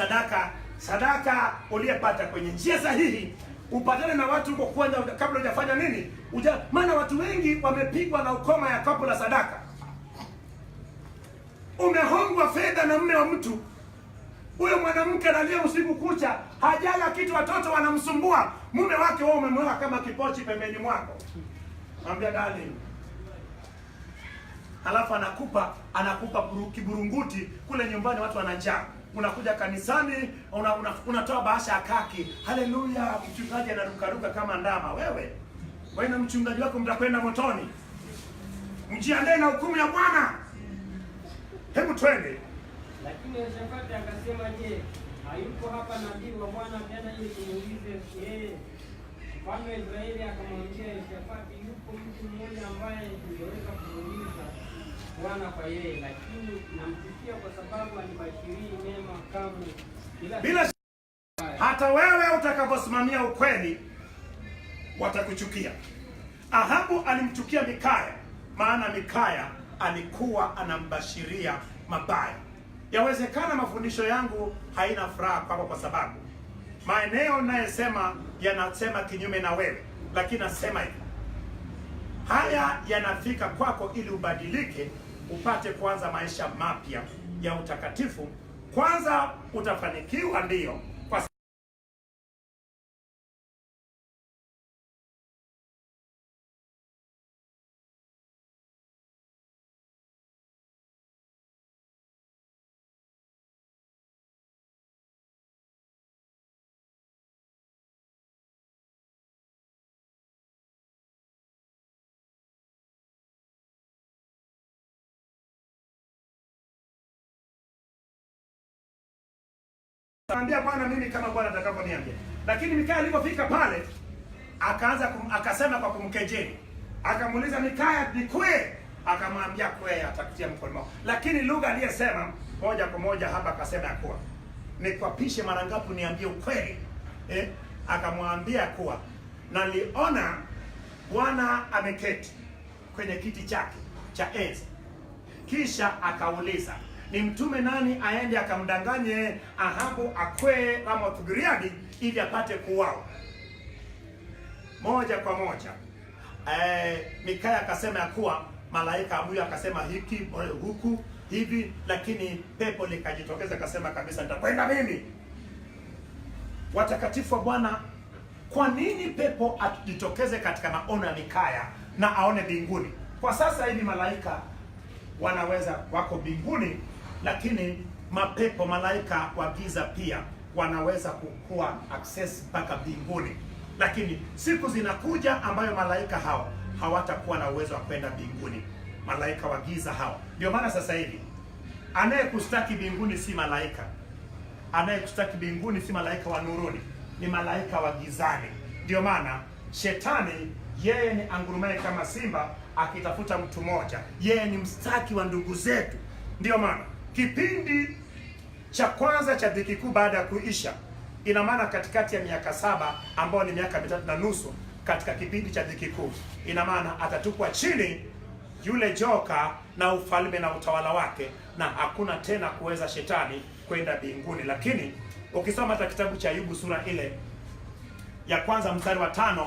sadaka uliyepata kwenye njia sahihi. Upatane na watu huko kwanza kabla hujafanya nini? Maana watu wengi wamepigwa na ukoma ya kapu la sadaka. Umehongwa fedha na mume wa mtu. Huyo mwanamke analia usiku kucha, hajala kitu, watoto wanamsumbua. Mume wake wewe umemweka kama kipochi pembeni mwako. Mwambia darling. Alafu anakupa kiburunguti kule nyumbani, watu wana njaa. Unakuja kanisani, unatoa bahasha ya kaki. Haleluya, mchungaji anarukaruka kama ndama. Wewe na mchungaji wako mtakwenda motoni. Mjiandae na hukumu ya Bwana. Hebu twende. Lakini Yehoshafati akasema, je, hayupo hapa nabii wa Bwana tena ili kumuulize yeye? Mfalme wa Israeli akamwambia Yehoshafati, yupo mtu mmoja ambaye tungeweza kumuuliza Bwana kwa yeye, lakini namchukia kwa sababu anibashirii mema kamwe. Bila hata wewe utakaposimamia ukweli watakuchukia. Ahabu alimchukia Mikaya, maana Mikaya alikuwa anambashiria mabaya. Yawezekana mafundisho yangu haina furaha kwako kwa sababu maeneo ninayosema yanasema kinyume na wewe, lakini nasema hivi, haya yanafika kwako ili ubadilike, upate kuanza maisha mapya ya utakatifu. Kwanza utafanikiwa, ndiyo, kwa Ambia Bwana mimi kama Bwana atakavyoniambia. Lakini Mikaya alipofika pale akasema kwa kumkejeli. Akamuuliza Mikaya, ni kweli? Akamwambia kweli, atakutia mkono wako. Lakini lugha aliyesema moja kwa moja hapa akasema kuwa nikwapishe mara ngapi niambie ukweli? Akamwambia kuwa naliona Bwana ameketi kwenye kiti chake cha enzi. Kisha akauliza, ni mtume nani aende akamdanganye Ahabu akwee Ramoth Gileadi ili apate kuuawa? Moja kwa moja Mikaya akasema ya kuwa malaika huyu akasema hiki huku hivi, lakini pepo likajitokeza akasema kabisa nitakwenda mimi. Watakatifu wa Bwana, kwa nini pepo atujitokeze katika maono ya Mikaya na aone mbinguni? Kwa sasa hivi malaika wanaweza wako mbinguni, lakini mapepo, malaika wa giza pia wanaweza kukua access mpaka mbinguni. Lakini siku zinakuja ambayo malaika hawa hawatakuwa na uwezo wa kwenda mbinguni, malaika wa giza hawa. Ndio maana sasa hivi anayekustaki mbinguni si malaika, anayekustaki mbinguni si malaika wa nuruni, ni malaika wa gizani. Ndio maana shetani yeye ni angurumaye kama simba akitafuta mtu mmoja, yeye ni mstaki wa ndugu zetu. Ndio maana kipindi cha kwanza cha dhiki kuu baada ya kuisha, ina maana katikati ya miaka 7 ambayo ni miaka 3.5 katika kipindi cha dhiki kuu, ina maana atatupwa chini yule joka na ufalme na utawala wake, na hakuna tena kuweza shetani kwenda mbinguni. Lakini ukisoma hata kitabu cha Ayubu sura ile ya kwanza mstari wa 5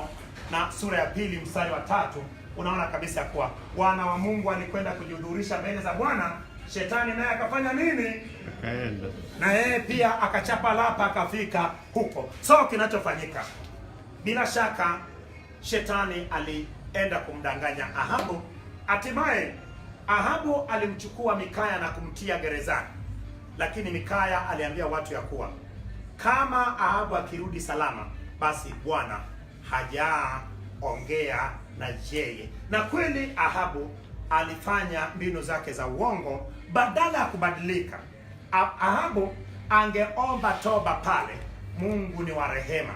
na sura ya pili mstari wa 3, unaona kabisa kuwa wana wa Mungu alikwenda kujihudhurisha mbele za Bwana. Shetani naye akafanya nini? Akaenda na yeye pia akachapa lapa akafika huko. So kinachofanyika, bila shaka shetani alienda kumdanganya Ahabu. Hatimaye Ahabu alimchukua Mikaya na kumtia gerezani, lakini Mikaya aliambia watu ya kuwa kama Ahabu akirudi salama, basi Bwana hajaongea na yeye. Na kweli Ahabu alifanya mbinu zake za uongo badala ya kubadilika. Ahabu angeomba toba pale. Mungu ni wa rehema.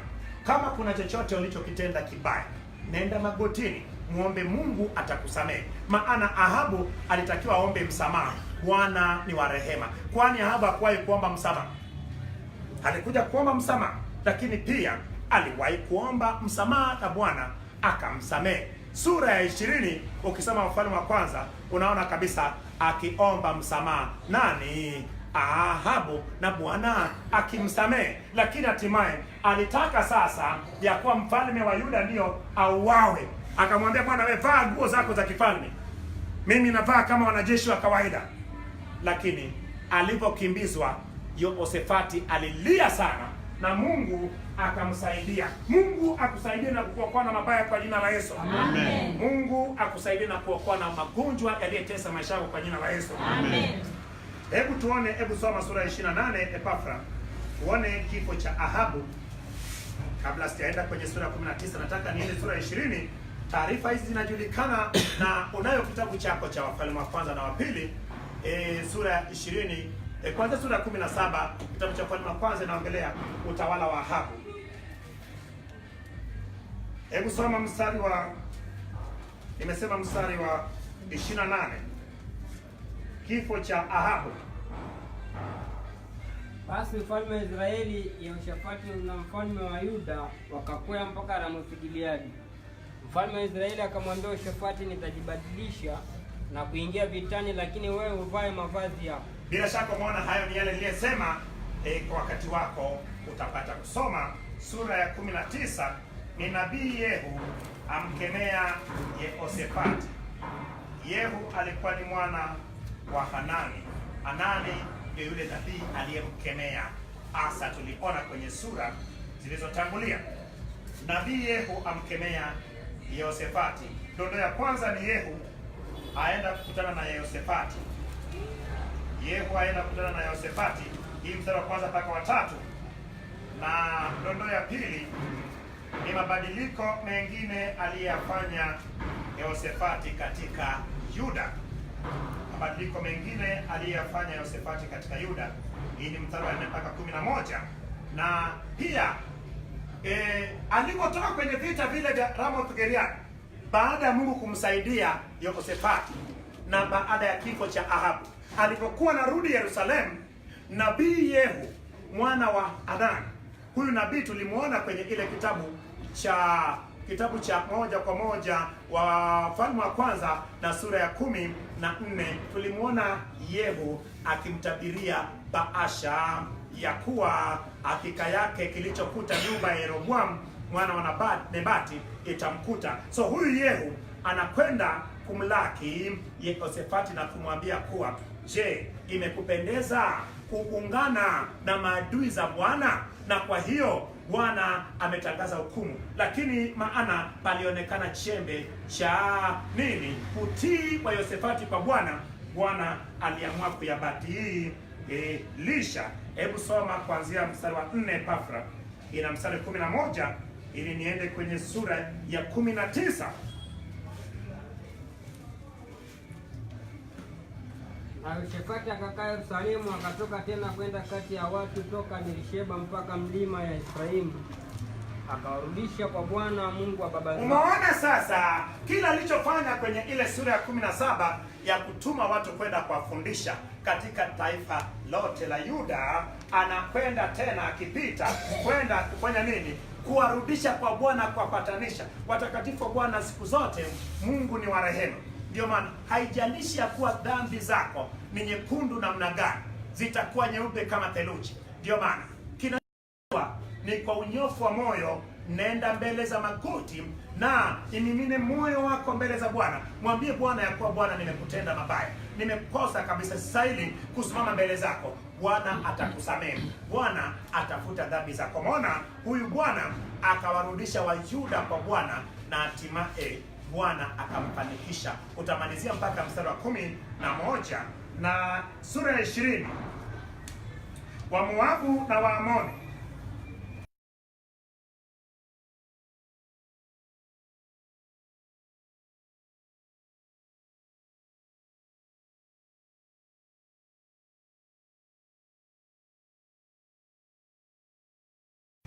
Kama kuna chochote ulichokitenda kibaya, nenda magotini, muombe Mungu, atakusamehe. Maana Ahabu alitakiwa aombe msamaha. Bwana ni wa rehema. Kwani Ahabu hakuwahi kuomba msamaha? Alikuja kuomba msamaha, lakini pia aliwahi kuomba msamaha na Bwana akamsamehe. Sura ya 20 ukisoma Wafalme wa kwanza unaona kabisa akiomba msamaha nani? Ahabu, na Bwana akimsamehe. Lakini hatimaye alitaka sasa ya kuwa mfalme wa Yuda ndio auawe. Akamwambia Bwana, wewe vaa nguo zako za kifalme, mimi navaa kama wanajeshi wa kawaida. Lakini alipokimbizwa Yehoshafati alilia sana na Mungu akamsaidia. Mungu akusaidie na kukuokoa na mabaya kwa jina la Yesu. Amen. Mungu akusaidie na kuokoa na magonjwa yaliyotesa maisha yako kwa jina la Yesu. Amen. Hebu soma sura ya 28 Epafra. Tuone kifo cha Ahabu. Kabla sijaenda kwenye sura ya 19, nataka niende sura ya 20. Taarifa hizi zinajulikana na unayo kitabu chako cha Wafalme wa kwanza na wa pili, sura ya 20, kwanza sura ya 17, kitabu cha Wafalme wa kwanza inaongelea utawala wa Ahabu. Hebu soma mstari wa 28. Kifo cha Ahabu. Basi mfalme wa Israeli Yehoshafati na mfalme wa Yuda wakakwea mpaka Ramoth-Gileadi. Mfalme wa Israeli akamwambia Yehoshafati, nitajibadilisha na kuingia vitani, lakini wewe uvae mavazi yako. Bila shaka umeona hayo ni yale niliyosema. Kwa wakati wako utapata kusoma sura ya 19. Ni nabii Yehu amkemea Yehoshafati. Yehu alikuwa ni mwana wa Hanani. Hanani ndio yule nabii aliyemkemea Asa, tuliona kwenye sura zilizotangulia. Nabii Yehu amkemea Yehoshafati. Ndoto ya kwanza ni Yehu aenda kukutana na Yehoshafati. Yehu aenda kukutana na Yehoshafati, hii mstari wa kwanza mpaka wa 3. Na ndoto ya pili ni mabadiliko mengine aliyafanya Yehoshafati katika Yuda. Mabadiliko mengine aliyafanya Yehoshafati katika Yuda, hii ni mstari wa 4 mpaka 11. Na pia alipotoka kwenye vita vile vya Ramoth-Gileadi, baada ya Mungu kumsaidia Yehoshafati na baada ya kifo cha Ahabu, alipokuwa narudi Yerusalemu, nabii Yehu mwana wa Hanani, huyu nabii tulimuona kwenye ile kitabu cha moja kwa moja wa Wafalme wa kwanza na sura ya 14, tulimuona Yehu akimtabiria Baasha ya kuwa hakika yake kilichokuta nyumba ya Yeroboamu mwana wa Nebati itamkuta. So huyu Yehu anakwenda kumlaki Yehoshafati na kumwambia kuwa, je, imekupendeza kuungana na maadui za Bwana? Na kwa hiyo Bwana ametangaza hukumu. Lakini maana palionekana chembe cha utii wa Yehoshafati kwa Bwana, Bwana aliamua kuyabadilisha. Hebu soma kuanzia mstari wa 4 Epafra, ina mstari 11 ili niende kwenye sura ya 19. Na Yehoshafati akakaa Yerusalemu, akatoka tena kwenda kati ya watu toka Beersheba mpaka mlima ya Efraimu, akawarudisha kwa Bwana Mungu wa baba zao. Umeona sasa kila alichofanya kwenye ile sura ya 17 ya kutuma watu kwenda kuwafundisha katika taifa lote la Yuda, anakwenda tena akipita kwenda kufanya nini? Kuwarudisha kwa Bwana, kuwapatanisha watakatifu wa Bwana. Siku zote Mungu ni wa rehema. Ndio maana haijalishi ya kuwa dhambi zako ni nyekundu namna gani, zitakuwa nyeupe kama theluji. Ndio maana kinachokuwa ni kwa unyofu wa moyo, nenda mbele za magoti na imimine moyo wako mbele za Bwana. Mwambie Bwana ya kuwa, Bwana, nimekutenda mabaya, nimekosa kabisa, sistahili kusimama mbele zako. Bwana atakusamehe, Bwana atafuta dhambi zako. Maana huyu Bwana akawarudisha Wayuda kwa Bwana na hatimaye Bwana akamfanikisha. Utamalizia mpaka mstari wa 11 na sura ya 20. Wa Moabu na wa Amoni.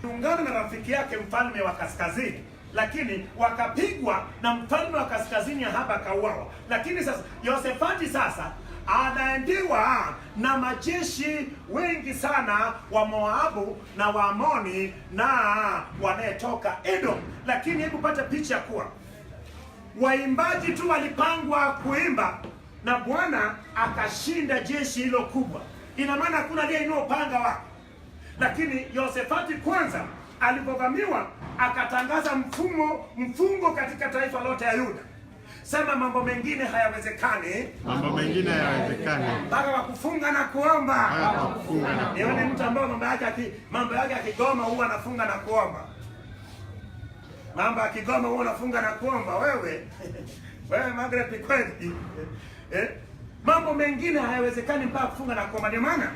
Ungana na rafiki yake mfalme wa kaskazini, lakini wakapigwa na mfalme wa kaskazini Ahabu akauawa. Lakini sasa Yehoshafati sasa anaendiwa na majeshi wengi sana wa Moabu na wa Amoni na wanayetoka Edom. Lakini hebu pata picha kuwa waimbaji tu walipangwa kuimba na Bwana akashinda jeshi hilo kubwa. Ina maana hakuna aliyeinua upanga wake. Lakini Yehoshafati kwanza alipovamiwa akatangaza mfungo katika taifa lote ya Yuda. Sema mambo mengine hayawezekani. Mambo mengine hayawezekani. Mpaka kwa kufunga na kuomba. Nione mtu ambaye mambo yake akigoma huwa anafunga na kuomba. Mambo akigoma huwa anafunga na kuomba. Wewe Margaret kweli. Mambo mengine hayawezekani mpaka kufunga na kuomba. Ndio maana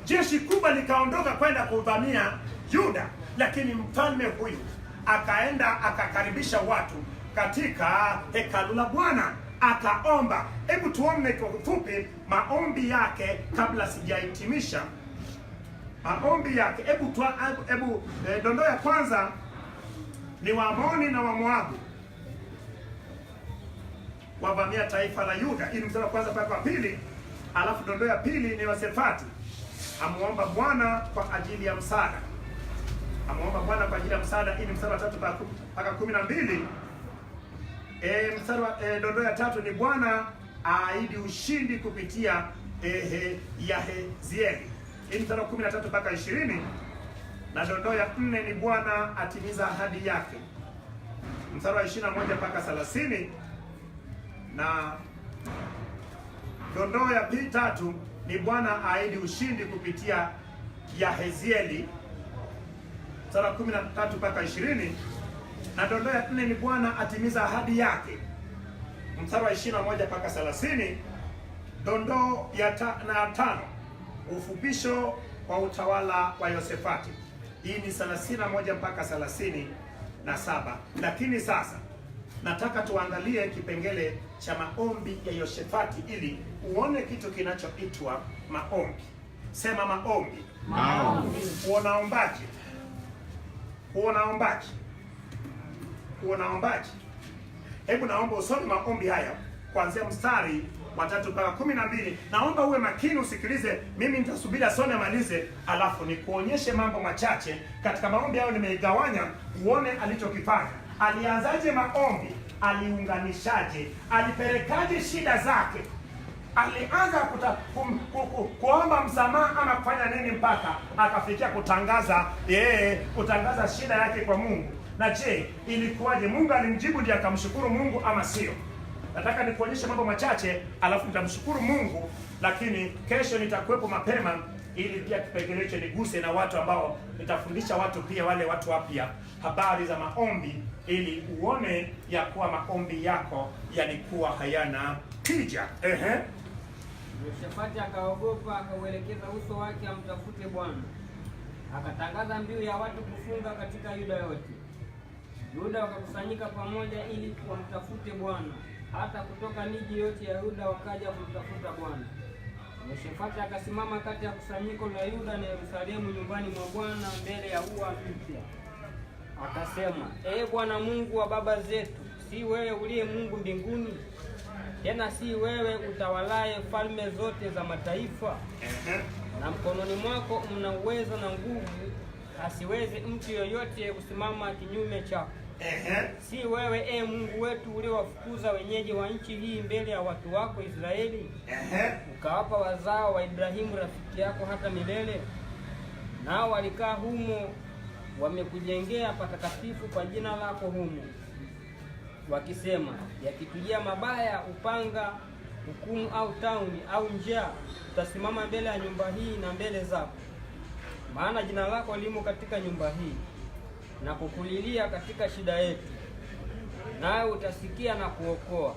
jeshi kubwa likaondoka kwenda kuvamia Yuda, lakini mfalme huyu akaenda akakaribisha watu katika hekalu la Bwana, akaomba. Hebu tuone kwa ufupi maombi yake kabla sijahitimisha maombi yake. Hebu dondoo ya kwanza ni Waamoni na Wamoabu wavamia taifa la Yuda. Hii ni mstari wa kwanza mpaka wa pili. Alafu dondoo ya pili ni Yosefati amuomba Bwana kwa ajili ya msaada. Amuomba Bwana kwa ajili ya msaada. Hii ni mstari wa 3 mpaka 12. Mstari wa dondoo ya 3 ni Bwana aahidi ushindi kupitia Yahazieli. Hii ni mstari wa 13 mpaka 20. Na dondoo ya 4 ni Bwana atimiza ahadi yake. Mstari wa 21 mpaka 30. Na dondoo ya 3 ni Bwana aahidi ushindi kupitia Yahazieli. Mstari wa 13 mpaka 20. Na dondoo ya 4 ni Bwana atimiza ahadi yake. Mstari wa 21 mpaka 30. Dondoo ya 5 ufupisho wa utawala wa Yosefati. Hii ni 31 mpaka 37. Lakini sasa nataka tuangalie kipengele cha maombi ya Yosefati ili uone kitu kinachoitwa maombi. Sema maombi. Maombi. Unaombaje? Hebu naomba usome maombi haya kuanzia mstari wa 3 mpaka 12. Naomba uwe makini usikilize. Mimi nitasubiri asome amalize, alafu nikuonyeshe mambo machache katika maombi hayo. Nimeigawanya uone alichokifanya. Alianzaje maombi? Aliunganishaje? Alipelekaje shida zake? Alianza kuomba msamaha ama kufanya nini mpaka akafikia kutangaza shida yake kwa Mungu? Na je, ilikuwaje? Mungu alimjibu ndiye akamshukuru Mungu ama sio? Nataka nikuonyeshe mambo machache alafu nitamshukuru Mungu, lakini kesho nitakuwepo mapema ili pia kipengele hicho niguse na watu ambao nitafundisha watu pia, wale watu wapya, habari za maombi, ili uone ya kuwa maombi yako yalikuwa hayana tija. Yehoshafati akaogopa, akauelekeza uso wake amtafute Bwana. Akatangaza mbiu ya watu kufunga katika Yuda yote. Yuda wakakusanyika pamoja ili wamtafute Bwana. Hata kutoka miji yote ya Yuda wakaja kumtafuta Bwana. Yehoshafati akasimama kati ya kusanyiko la Yuda na Yerusalemu nyumbani mwa Bwana mbele ya ua mpya. Akasema, Ee Bwana Mungu wa baba zetu, si wewe uliye Mungu mbinguni? Tena si wewe utawalaye falme zote za mataifa? Na mkononi mwako mna uwezo na nguvu, asiweze mtu yoyote kusimama kinyume chako. Si wewe, Ee Mungu wetu, uliowafukuza wenyeji wa nchi hii mbele ya watu wako Israeli, ukawapa wazao wa Ibrahimu rafiki yako hata milele? Nao walikaa humo, wamekujengea patakatifu kwa jina lako humo, wakisema, yakitujia mabaya, upanga, hukumu au tauni au njaa, utasimama mbele ya nyumba hii na mbele zako, maana jina lako limo katika nyumba hii, na kukulilia katika shida yetu, nawe utasikia na kuokoa.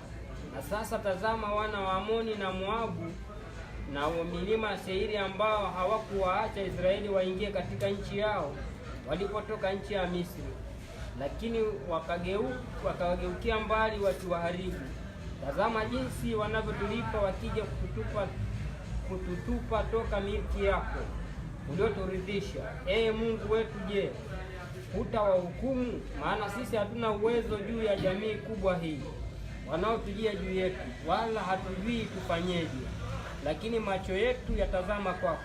Na sasa tazama, wana wa Amoni na Moabu na milima Seiri, ambao hawakuwaacha Israeli waingie katika nchi yao walipotoka nchi ya Misri, lakini wakawageukia mbali wakiwaharibu. Tazama jinsi wanavyotulipa, wakija kututupa toka milki yako ulioturidhisha. Ee Mungu wetu, je, hutawahukumu? Maana sisi hatuna uwezo juu ya jamii kubwa hii wanaotujia juu yetu, wala hatujui tufanyeje, lakini macho yetu yatazama kwako.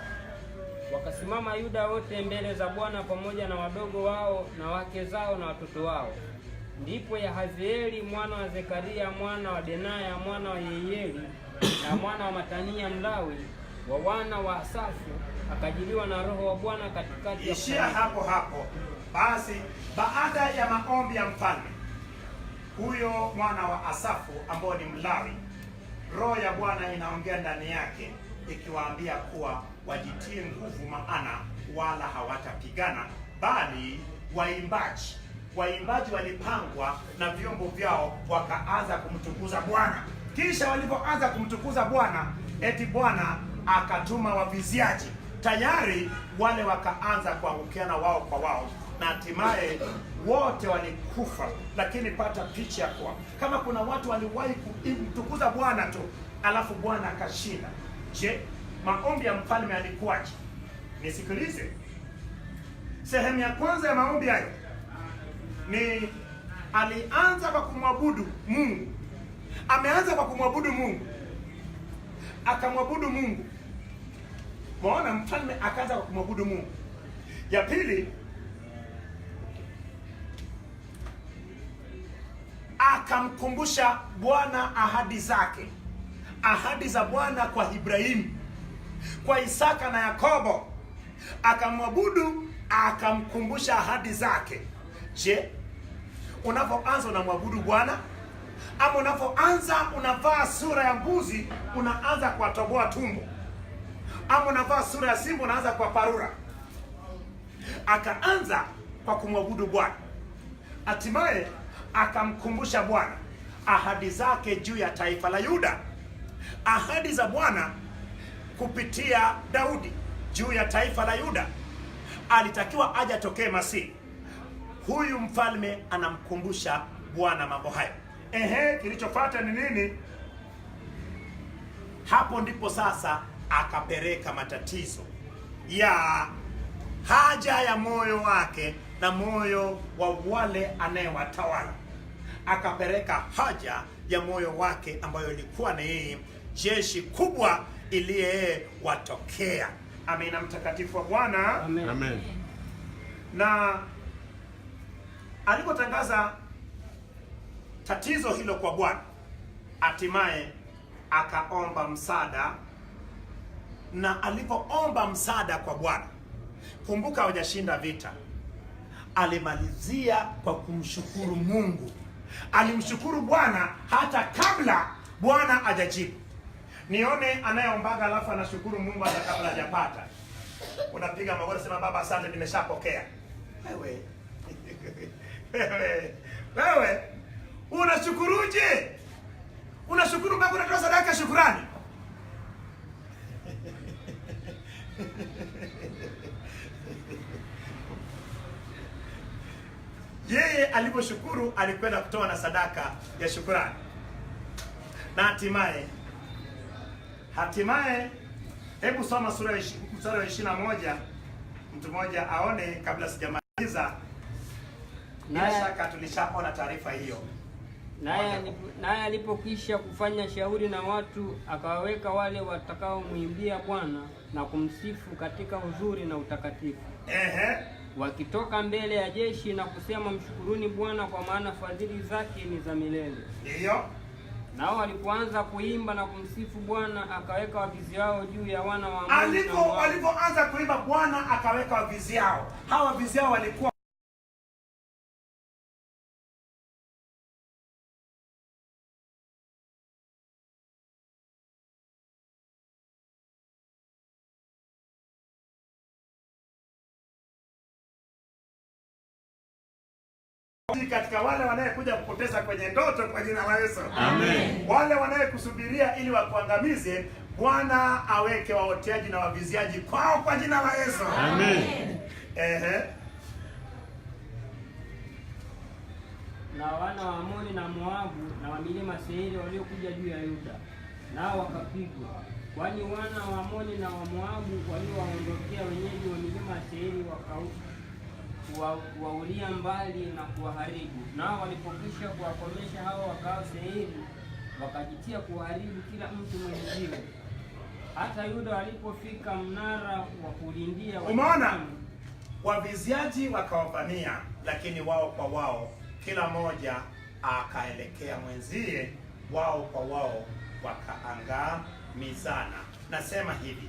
Wakasimama Yuda wote mbele za Bwana, pamoja na wadogo wao na wake zao na watoto wao. Ndipo Yahazieli mwana wa Zekaria mwana wa Benaya mwana wa Yehieli na mwana wa Matania Mlawi wa wana wa Asafu akajiliwa na Roho wa Bwana katikati ya ishia hapo. Basi baada ya maombi ya mfalme, huyo mwana wa Asafu ambao ni Mlawi, roho ya Bwana inaongea ndani yake ikiwaambia kuwa wajitie nguvu, maana wala hawatapigana, bali waimbaji walipangwa na vyombo vyao wakaanza kumtukuza Bwana. Kisha walipoanza kumtukuza Bwana, eti Bwana akatuma waviziaji, tayari wale wakaanza kuangukiana wao kwa wao, na hatimaye wote walikufa. Lakini pata picha ya kuwa kama kuna watu waliwahi kumtukuza Bwana tu alafu Bwana akashinda, je, maombi ya mfalme alikuwaje? Nisikilize. Sehemu ya kwanza ya maombi hayo ni alianza kwa kumwabudu Mungu. Ameanza kwa kumwabudu Mungu, akamwabudu Mungu. Maana mfalme akaanza kwa kumwabudu Mungu. Ya pili, akamkumbusha Bwana ahadi zake, ahadi za Bwana kwa Ibrahimu, kwa Isaka na Yakobo. Akamwabudu, akamkumbusha ahadi zake. Je, unapoanza unamwabudu Bwana, ama unapoanza unavaa sura ya mbuzi unaanza kuwatoboa tumbo, ama unavaa sura ya simba unaanza kwa parura? Akaanza kwa kumwabudu Bwana, hatimaye akamkumbusha Bwana ahadi zake juu ya taifa la Yuda, ahadi za Bwana kupitia Daudi juu ya taifa la Yuda. Alitakiwa aje atokee Masihi. Huyu mfalme anamkumbusha Bwana mambo hayo. Kilichofuata ni nini? Hapo ndipo sasa akapeleka matatizo ya haja ya moyo wake na moyo wa wale anayewatawala. Akapeleka haja ya moyo wake ambayo ilikuwa ni jeshi kubwa iliyewatokea. Amina, mtakatifu wa Bwana. Amen. Amen. Na alipotangaza tatizo hilo kwa Bwana, hatimaye akaomba msaada. Na alipoomba msaada kwa Bwana, kumbuka hawajashinda vita, alimalizia kwa kumshukuru Mungu. Alimshukuru Bwana hata kabla Bwana hajajibu. Nione anayeombaga alafu anashukuru Mungu hata kabla hajapata. Unapiga magoti, sema Baba asante, nimeshapokea. Wewe unashukuruje? Unashukuru mpaka unatoa sadaka ya shukrani? Yeye aliposhukuru alikwenda kutoa na sadaka ya shukrani. Na hatimaye hebu soma sura ya mstari wa 21, mtu mmoja aone kabla sijamaliza. Bila shaka tulishaona taarifa hiyo. Naye alipokwisha kufanya shauri na watu, akawaweka wale watakaomwimbia Bwana na kumsifu katika uzuri na utakatifu. Wakitoka mbele ya jeshi na kusema, mshukuruni Bwana kwa maana fadhili zake ni za milele. Ndiyo. Nao walipoanza kuimba na kumsifu Bwana, akaweka wavizi wao juu ya wana wa Amoni. Walipoanza kuimba, Bwana akaweka wavizi wao. Hawa wavizi wao walikuwa katika wale wanayekuja kupoteza kwenye ndoto kwa jina la Yesu. Amen. Wale wanayekusubiria ili wakuangamize, Bwana aweke waoteaji na waviziaji kwao kwa jina la Yesu. Amen. Na wana wa Amoni na Moabu na wa milima Seiri waliokuja juu ya Yuda, nao wakapigwa, kwani wana wa Amoni na wa Moabu waliowaondokea wenyeji wa milima Seiri kuwaulia mbali na kuwaharibu. Nao walipokwisha kuwakomesha hao wakao Seiri, wakajitia kuharibu kila mtu mwenziwe. Hata Yuda walipofika mnara wa kulindia, umeona, waviziaji wakawavamia, lakini wao kwa wao kila mmoja akaelekea mwenzie, wao kwa wao wakaangamizana. Nasema hivi,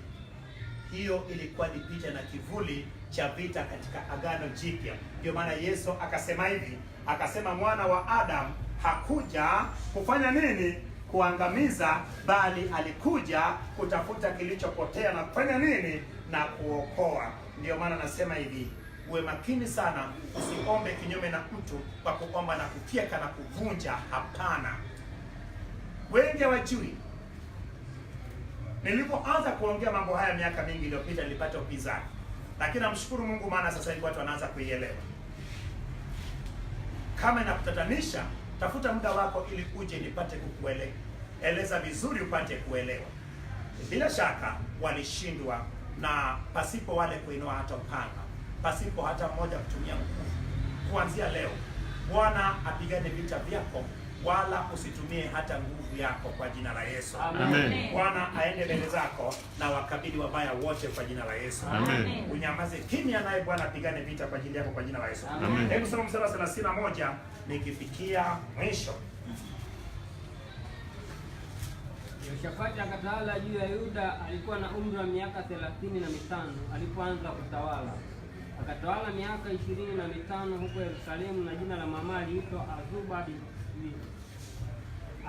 hiyo ilikuwa ni picha na kivuli cha vita katika Agano Jipya. Ndio maana Yesu akasema hivi, akasema mwana wa Adamu hakuja kufanya nini? Kuangamiza, bali alikuja kutafuta kilichopotea na kufanya nini? Na kuokoa. Ndio maana nasema hivi, uwe makini sana, usiombe kinyume na mtu kwa kuomba na kufyeka na kuvunja. Hapana. Wengi hawajui. Nilipoanza kuongea mambo haya miaka mingi iliyopita nilipata upinzani, lakini namshukuru Mungu, maana sasa hivi watu wanaanza kuielewa. Kama inakutatanisha, tafuta muda wako ili uje nipate kukueleza vizuri upate kuelewa. Bila shaka walishindwa, na pasipo wale kuinua hata upanga, pasipo hata mmoja kutumia nguvu. Kuanzia leo Bwana apigane vita vyako, wala usitumie hata nguvu yako, kwa jina la Yesu. Amen. Bwana aende mbele zako na wakabili wabaya wote kwa jina la Yesu. Amen. Unyamaze kimya, naye Bwana apigane vita kwa ajili yako kwa jina la Yesu. Amen. Hebu soma mstari wa 31 nikifikia mwisho. Yehoshafati akatawala juu ya Yuda. Alikuwa na umri wa miaka 35 alipoanza kutawala. Akatawala miaka 25 huko Yerusalemu, na jina la mama aliitwa Azuba binti.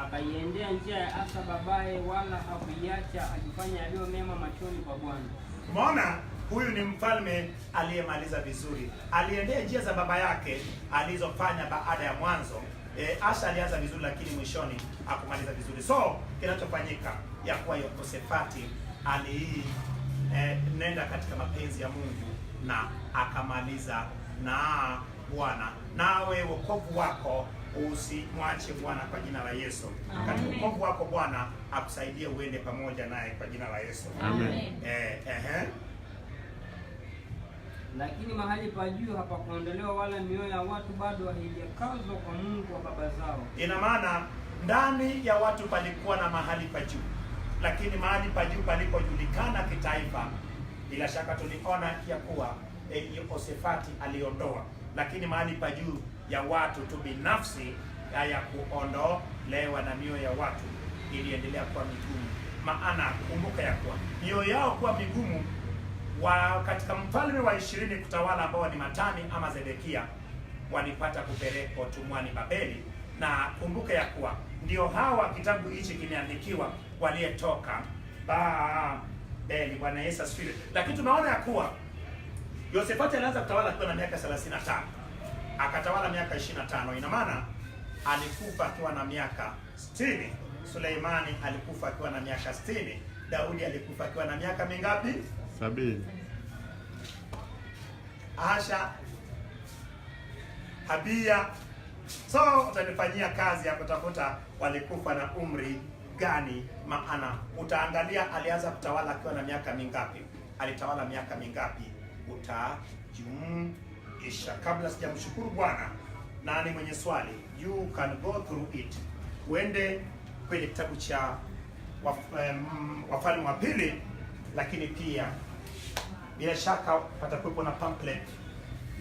Akaiendea njia ya Asa babaye, wala hakuiacha akifanya yaliyo mema machoni kwa Bwana. Umeona, huyu ni mfalme aliyemaliza vizuri. Aliendea njia za baba yake alizofanya baada ya mwanzo. Asa alianza vizuri, lakini mwishoni hakumaliza vizuri. So kinachofanyika ya kuwa Yehoshafati nenda katika mapenzi ya Mungu na akamaliza na Bwana. Nawe wokovu wako usimwache Bwana kwa jina la Yesu. Katika wokovu wako Bwana akusaidie uende pamoja naye kwa jina la Yesu. Amen. Lakini mahali pa juu hapakuondolewa, wala mioyo ya watu bado haijakazwa kwa Mungu wa baba zao. Ina maana ndani ya watu palikuwa na mahali pa juu, lakini mahali pa juu palipojulikana kitaifa, bila shaka tuliona ya kuwa Yehoshafati aliondoa, lakini mahali pa juu ya watu tu binafsi ya kuondolewa, na mioyo ya watu iliendelea kuwa migumu. Maana kumbuka ya kuwa mioyo yao kuwa migumu katika mfalme wa 20 kutawala, ambao ni Matani ama Zedekia, walipata kupelekwa utumwani Babeli. Na kumbuka ya kuwa ndio hawa kitabu hichi kimeandikiwa waliyetoka Babeli. Bwana Yesu asifiwe. Lakini tunaona ya kuwa Yehoshafati alianza kutawala akiwa na miaka 35, akatawala miaka 25. Ina maana alikufa akiwa na miaka 60. Suleimani alikufa akiwa na miaka 60. Daudi alikufa akiwa na miaka mingapi? 70. Asha, Habia. So utanifanyia kazi ya kutafuta walikufa na umri gani, maana utaangalia alianza kutawala akiwa na miaka mingapi, alitawala miaka mingapi, utajumlisha. Kabla sijamshukuru Bwana, nani mwenye swali? You can go through it. Uende kwenye kitabu cha Wafalme wa Pili, lakini pia bila shaka patakuwepo na pamphlet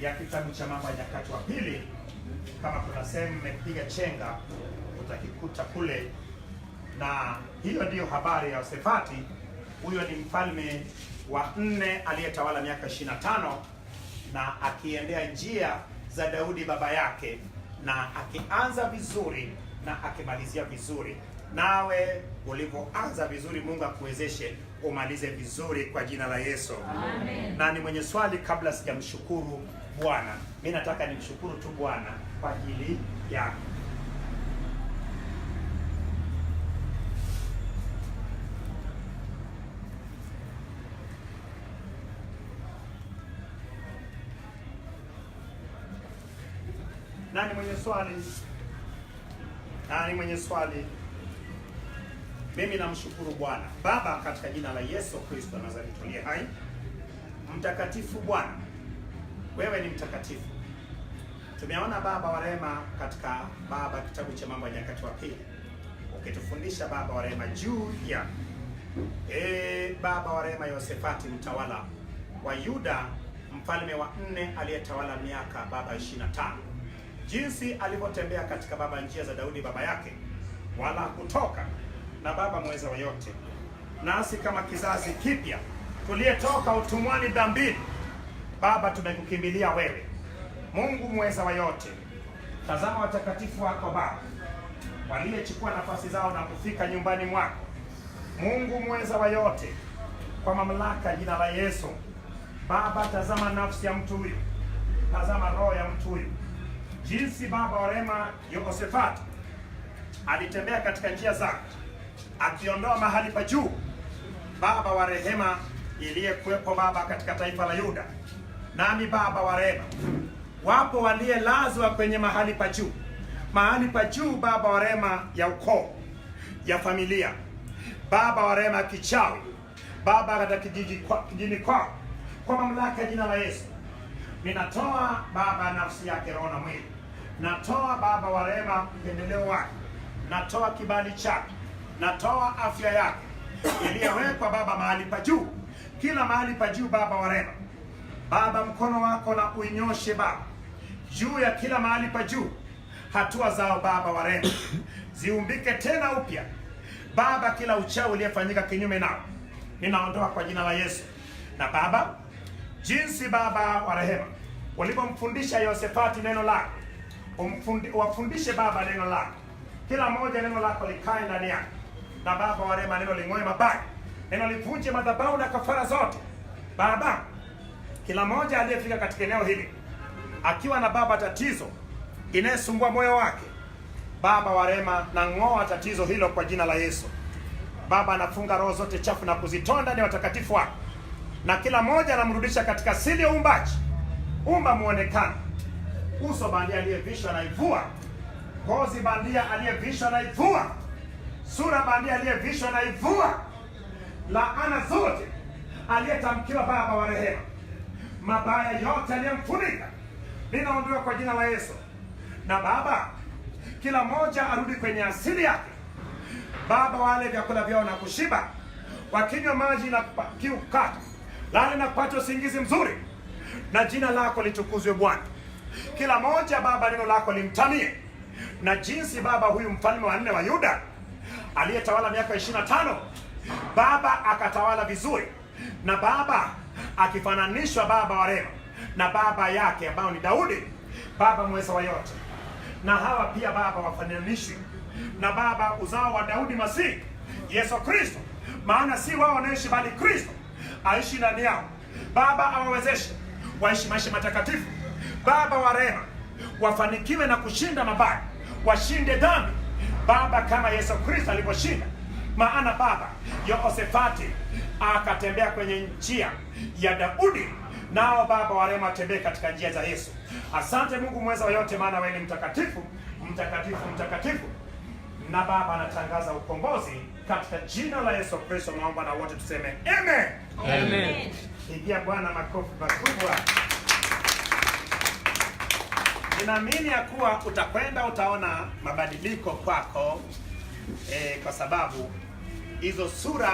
ya kitabu cha Mambo ya Nyakati wa Pili. Kama kuna sehemu imepiga chenga utakikuta kule, na hiyo ndiyo habari ya Yehoshafati. Huyo ni mfalme wa 4 aliyetawala miaka 25, na akiendea njia za Daudi baba yake, na akianza vizuri na akimalizia vizuri. Nawe ulivyoanza vizuri, Mungu akuwezeshe umalize vizuri kwa jina la Yesu. Amen. Na ni mwenye swali kabla sijamshukuru Bwana? Mimi nataka nimshukuru tu Bwana kwa ajili yako. Nani mwenye swali? Nani mwenye swali? Mimi namshukuru Bwana. Baba, katika jina la Yesu Kristo Nazareti aliye hai, mtakatifu Bwana, wewe ni mtakatifu. Tumeona Baba wa rehema katika kitabu cha Mambo ya Nyakati wa Pili, ukitufundisha Baba wa rehema juu ya Baba wa rehema Yehoshafati, mtawala wa Yuda, mfalme wa 4 aliyetawala miaka 25, jinsi alivyotembea katika Baba njia za Daudi baba yake, wala kutoka na Baba mweza wa yote. Nasi kama kizazi kipya tuliyetoka utumwani dhambini, Baba tumekukimbilia wewe, Mungu mweza wa yote. Tazama watakatifu wako Baba, waliyechukua nafasi zao na kufika nyumbani mwako. Mungu mweza wa yote, kwa mamlaka jina la Yesu, Baba, tazama nafsi ya mtu huyu, tazama roho ya mtu huyu, jinsi Baba wa rehema Yehoshafati alitembea katika njia zake, akiondoa mahali pa juu, Baba wa rehema, iliyekuwepo Baba katika taifa la Yuda. Nami Baba wa rehema, wapo waliyelazwa kwenye mahali pa juu, mahali pa juu Baba wa rehema, ya ukoo, ya familia, Baba wa rehema, kichawi Baba, katika kijini kwao, kwa mamlaka ya jina la Yesu, ninatoa Baba nafsi yake, roho na mwili. Natoa Baba wa rehema upendeleo wake, natoa kibali chake, natoa afya yake iliyowekwa Baba mahali pa juu, kila mahali pa juu Baba wa rehema. Baba, mkono wako na uinyoshe Baba juu ya kila mahali pa juu, hatua zao Baba wa rehema ziumbike tena upya Baba. Kila uchawi uliyefanyika kinyume nao ninaondoa kwa jina la Yesu. Na Baba, jinsi Baba wa rehema walipomfundisha Yehoshafati neno lako, wafundishe Baba neno lako, kila moja neno lako likae ndani yake. Na Baba wa rehema, neno ling'oe mabaya, neno livunje madhabahu na kafara zote Baba. Kila moja aliyefika katika eneo hili akiwa na Baba tatizo inayesumbua moyo wake, Baba wa rehema, na ng'oa tatizo hilo kwa jina la Yesu. Baba, anafunga roho zote chafu na kuzitoa ndani ya watakatifu wako, na kila moja anamrudisha katika asili ya uumbaji. Umba muonekano, uso bandia aliyevishwa na ivua, ngozi bandia aliyevishwa na ivua, sura bandia aliyevishwa na ivua, laana zote aliyetamkiwa Baba wa rehema, mabaya yote aliyemfunika ninaondoa kwa jina la Yesu. Na Baba, kila moja arudi kwenye asili yake Baba, wale vyakula vyao na kushiba, wakinywa maji na kiu kukata, lale na kupata usingizi mzuri, na jina lako litukuzwe Bwana. Kila moja Baba neno lako limtanie, na jinsi Baba huyu mfalme wa 4 wa Yuda aliyetawala miaka 25 Baba akatawala vizuri, na Baba akifananishwa Baba wa rehema na baba yake ambao ni Daudi, Baba mweza wa yote, na hawa pia Baba wafananishwe na Baba uzao wa Daudi Masihi, Yesu Kristo, maana si wao wanaishi bali Kristo aishi ndani yao. Baba, awawezeshe waishi maisha matakatifu Baba wa rehema, wafanikiwe na kushinda mabaya, washinde dhambi Baba kama Yesu Kristo alivyoshinda. Maana Baba Yehoshafati akatembea kwenye njia ya Daudi, nao Baba wa rehema atembee katika njia za Yesu. Asante Mungu mweza wa yote, maana wewe ni mtakatifu, mtakatifu, mtakatifu. Na Baba anatangaza ukombozi katika jina la Yesu Kristo, naomba na wote tuseme amen. Amen. Pigia Bwana makofi makubwa. Ninaamini ya kuwa utaona mabadiliko kwako, kwa sababu hizo sura